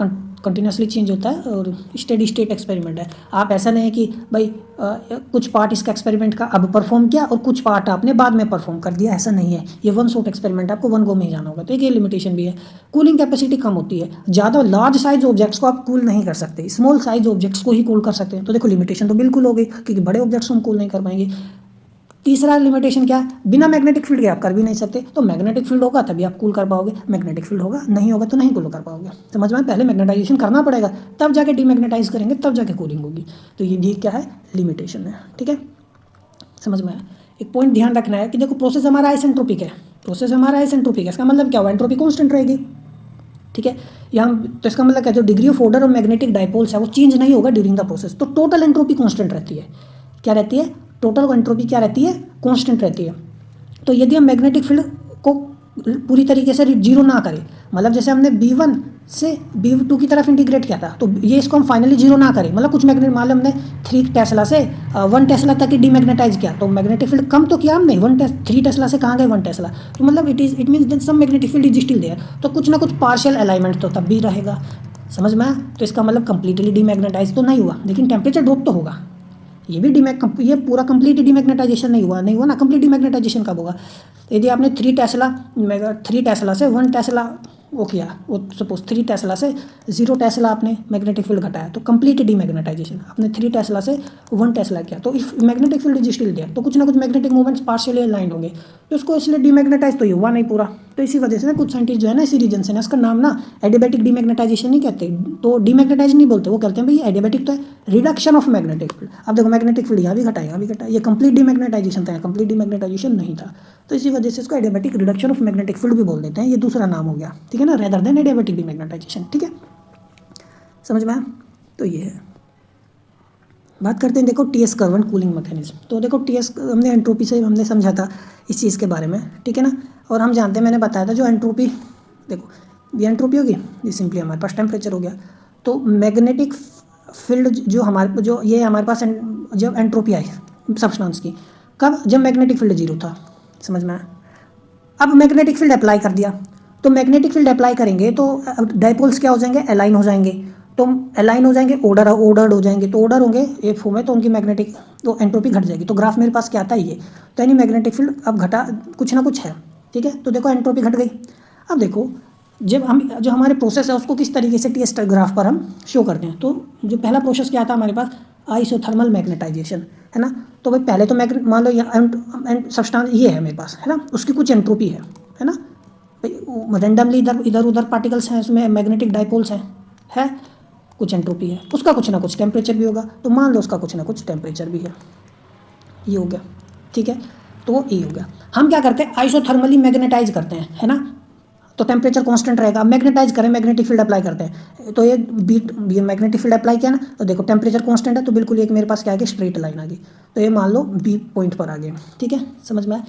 कंटिन्यूसली चेंज होता है और स्टेडी स्टेट एक्सपेरिमेंट है। आप ऐसा नहीं है कि भाई कुछ पार्ट इसका एक्सपेरिमेंट का अब परफॉर्म किया और कुछ पार्ट आपने बाद में परफॉर्म कर दिया, ऐसा नहीं है, ये वन शॉट एक्सपेरिमेंट है, आपको वन गो में ही जाना होगा। तो एक ये लिमिटेशन भी है। कूलिंग कैपेसिटी कम होती है, ज़्यादा लार्ज साइज ऑब्जेक्ट्स को आप कूल नहीं कर सकते, स्मॉल साइज ऑब्जेक्ट्स को ही कूल कर सकते हैं। तो देखो लिमिटेशन तो बिल्कुल हो गई, क्योंकि बड़े ऑब्जेक्ट्स को हम कूल नहीं कर पाएंगे। तीसरा लिमिटेशन क्या है, बिना मैग्नेटिक फील्ड के आप कर भी नहीं सकते, तो मैग्नेटिक फील्ड होगा तभी आप कूल कर पाओगे, मैग्नेटिक फील्ड होगा नहीं होगा तो नहीं कूल कर पाओगे। समझ में, पहले मैग्नेटाइजेशन करना पड़ेगा, तब जाके डीमैग्नेटाइज करेंगे, तब जाके कूलिंग होगी। तो ये भी क्या है, लिमिटेशन है, ठीक है, समझ में आया। एक पॉइंट ध्यान रखना है कि देखो प्रोसेस हमारा आइसेंट्रोपिक है, प्रोसेस हमारा आइसेंट्रोपिक है, इसका मतलब क्या हुआ, एंट्रोपी कॉन्स्टेंट रहेगी, ठीक है। यहाँ तो इसका मतलब क्या, जो डिग्री ऑफ ऑर्डर और मैग्नेटिक डाइपोल्स है वो चेंज नहीं होगा ड्यूरिंग द प्रोसेस, तो टोटल एंट्रोपी कांस्टेंट रहती है। क्या रहती है, टोटल एंट्रोपी क्या रहती है, कांस्टेंट रहती है। तो यदि हम मैग्नेटिक फील्ड को पूरी तरीके से जीरो ना करें, मतलब जैसे हमने B1 से B2 की तरफ इंटीग्रेट किया था, तो ये इसको हम फाइनली जीरो ना करें, मतलब कुछ मैग्नेट मान लो हमने 3 टेस्ला से 1 टेस्ला तक ही डीमैग्नेटाइज किया, तो मैग्नेटिक फील्ड कम तो किया हमने, 3 टेस्ला से कहाँ गए 1 टेस्ला, तो मतलब it means some magnetic field is still there, तो कुछ ना कुछ पार्शियल अलाइनमेंट तो तब भी रहेगा, समझ में आया। तो इसका मतलब कंप्लीटली डीमैग्नेटाइज तो नहीं हुआ, लेकिन टेम्परेचर ड्रॉप तो होगा। ये भी ये पूरा कंप्लीट डीमैग्नेटाइजेशन नहीं हुआ ना, कंप्लीट डीमैग्नेटाइजेशन कब होगा, यदि आपने 3 टेस्ला से 1 टेस्ला वो किया, वो सपोज 3 टेस्ला से 0 टेस्ला आपने मैग्नेटिक फील्ड घटाया, तो कंप्लीट डीमैग्नेटाइजेशन। आपने 3 टेस्ला से 1 टेस्ला किया, तो if magnetic field is still there, तो कुछ ना कुछ मैग्नेटिक मूवमेंट्स पार्शियली अलाइंड होंगे, तो उसको इसलिए डीमैग्नेटाइज तो ये हुआ नहीं पूरा। तो इसी वजह से ना कुछ साइंटिस्ट जो है ना इसी रीजन से ना इसका नाम ना एडियाबैटिक डीमैग्नेटाइजेशन नहीं कहते, तो डीमैग्नेटाइज नहीं बोलते, वो कहते हैं भाई ये एडियाबैटिक तो है, रिडक्शन ऑफ मैग्नेटिक फील्ड। अब देखो मैग्नेटिक फील्ड यहाँ भी घटा, यहाँ भी घटा, ये कंप्लीट डीमैग्नेटाइजेशन था, कंप्लीट डीमैग्नेटाइजेशन नहीं था, तो इसी वजह से इसको adiabatic reduction of magnetic field भी बोल देते हैं, ये दूसरा नाम हो गया, ठीक है ना, रेदर देन एडियाबैटिक डीमैग्नेटाइजेशन, ठीक है, समझ में आया। तो ये है, बात करते हैं देखो TS curve and cooling mechanism. तो देखो टीएस हमने एंट्रोपी से हमने समझा था इस चीज़ के बारे में, ठीक है ना, और हम जानते हैं, मैंने बताया था जो एंट्रोपी, देखो ये एंट्रोपी होगी, ये सिंपली हमारे पास टेम्परेचर हो गया। तो मैग्नेटिक फील्ड जो ये हमारे पास जब एंट्रोपी आई सब्सटेंस की, कब, जब मैग्नेटिक फील्ड जीरो था, समझ में आया। अब मैग्नेटिक फील्ड अप्लाई कर दिया, तो मैग्नेटिक फील्ड अप्लाई करेंगे तो डाइपोल्स क्या हो जाएंगे, अलाइन हो जाएंगे, तो अलाइन हो जाएंगे, ऑर्डर्ड हो जाएंगे, तो ऑर्डर होंगे एक फॉर्म में, तो उनकी मैग्नेटिक तो एंट्रोपी घट जाएगी। तो ग्राफ मेरे पास क्या आता है ये, तो यानी मैग्नेटिक फील्ड अब घटा कुछ ना कुछ है, ठीक है, तो देखो एंट्रोपी घट गई। अब देखो जब हम जो हमारे प्रोसेस है उसको किस तरीके से टीएस ग्राफ पर हम शो करते हैं, तो जो पहला प्रोसेस क्या आता है हमारे पास, आइसोथर्मल मैग्नेटाइजेशन, है ना। तो भाई पहले तो मान लो सब्सटेंस ये है मेरे पास, है ना, उसकी कुछ एंट्रोपी है ना, रेंडमली इधर उधर पार्टिकल्स हैं, उसमें मैग्नेटिक डाइपोल्स है कुछ एंट्रोपी है, उसका कुछ ना कुछ टेम्परेचर भी होगा, तो मान लो उसका कुछ ना कुछ टेम्परेचर भी है, ये हो गया, ठीक है। तो वो ये हो गया। हम क्या करते हैं, आइसोथर्मली मैग्नेटाइज करते हैं, है ना, तो टेम्परेचर कांस्टेंट रहेगा। मैग्नेटाइज करें, मैग्नेटिक फील्ड अप्लाई करते हैं, तो ये मैग्नेटिक फील्ड अप्लाई किया ना, तो देखो टेम्परेचर कांस्टेंट है, तो बिल्कुल एक मेरे पास क्या आ गया, स्ट्रेट लाइन आ गई, तो ये मान लो बी पॉइंट पर आ गए, ठीक है, समझ में आया।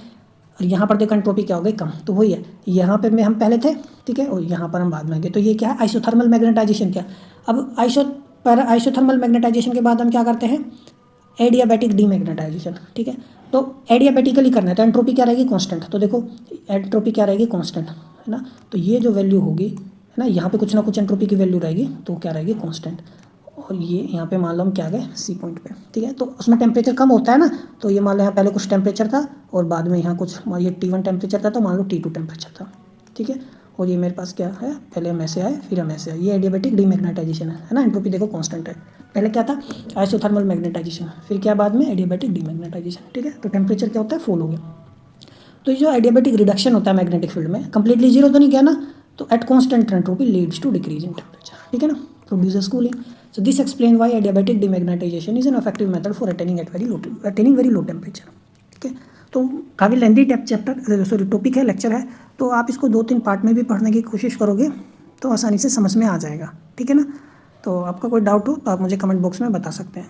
और यहाँ पर देखो एंट्रोपी क्या हो गई, कम, तो वही है, यहाँ पे हम पहले थे, ठीक है, और यहाँ पर हम बाद में गए, तो ये क्या है, आइसोथर्मल मैग्नेटाइजेशन। क्या, अब आइसोथर्मल मैग्नेटाइजेशन के बाद हम क्या करते हैं, एडियाबैटिक डीमैग्नेटाइजेशन, ठीक है। तो एडियाबैटिकली करना है, तो एंट्रोपी क्या रहेगी, कांस्टेंट, तो देखो एंट्रोपी क्या रहेगी, कांस्टेंट, है ना, तो ये जो वैल्यू होगी, है ना, यहाँ पे कुछ ना कुछ एंट्रोपी की वैल्यू रहेगी, तो क्या रहेगी, कांस्टेंट। और ये यहाँ पे मान लो हम क्या गए सी पॉइंट पे, ठीक है। तो उसमें टेम्परेचर कम होता है ना, तो ये मान लो यहाँ पहले कुछ टेम्परेचर था और बाद में यहाँ कुछ ये T1 टेम्परेचर था, तो मान लो T2 टेम्परेचर था, ठीक है। और ये मेरे पास क्या है, पहले हम ऐसे आए फिर हम ऐसे आए, ये एडियाबैटिक डीमैग्नेटाइजेशन है ना। एंट्रोपी देखो कांस्टेंट है, पहले क्या था आइसोथर्मल मैग्नेटाइजेशन, फिर क्या बाद में एडियाबैटिक डीमैग्नेटाइजेशन, ठीक है। तो टेम्परेचर क्या होता है, फॉल हो गया। तो ये जो एडियाबैटिक रिडक्शन होता है मैग्नेटिक फील्ड में, कंप्लीटली जीरो तो नहीं किया ना, तो at constant entropy leads to decrease in temperature, ठीक है ना, produces cooling. So this explains why adiabatic demagnetization is an effective method for attaining very low temperature, ठीक है। तो काफ़ी लेंथी चैप्टर टॉपिक है, लेक्चर है, तो आप इसको 2-3 पार्ट में भी पढ़ने की कोशिश करोगे तो आसानी से समझ में आ जाएगा, ठीक है ना। तो आपका कोई डाउट हो तो आप मुझे कमेंट बॉक्स में बता सकते हैं।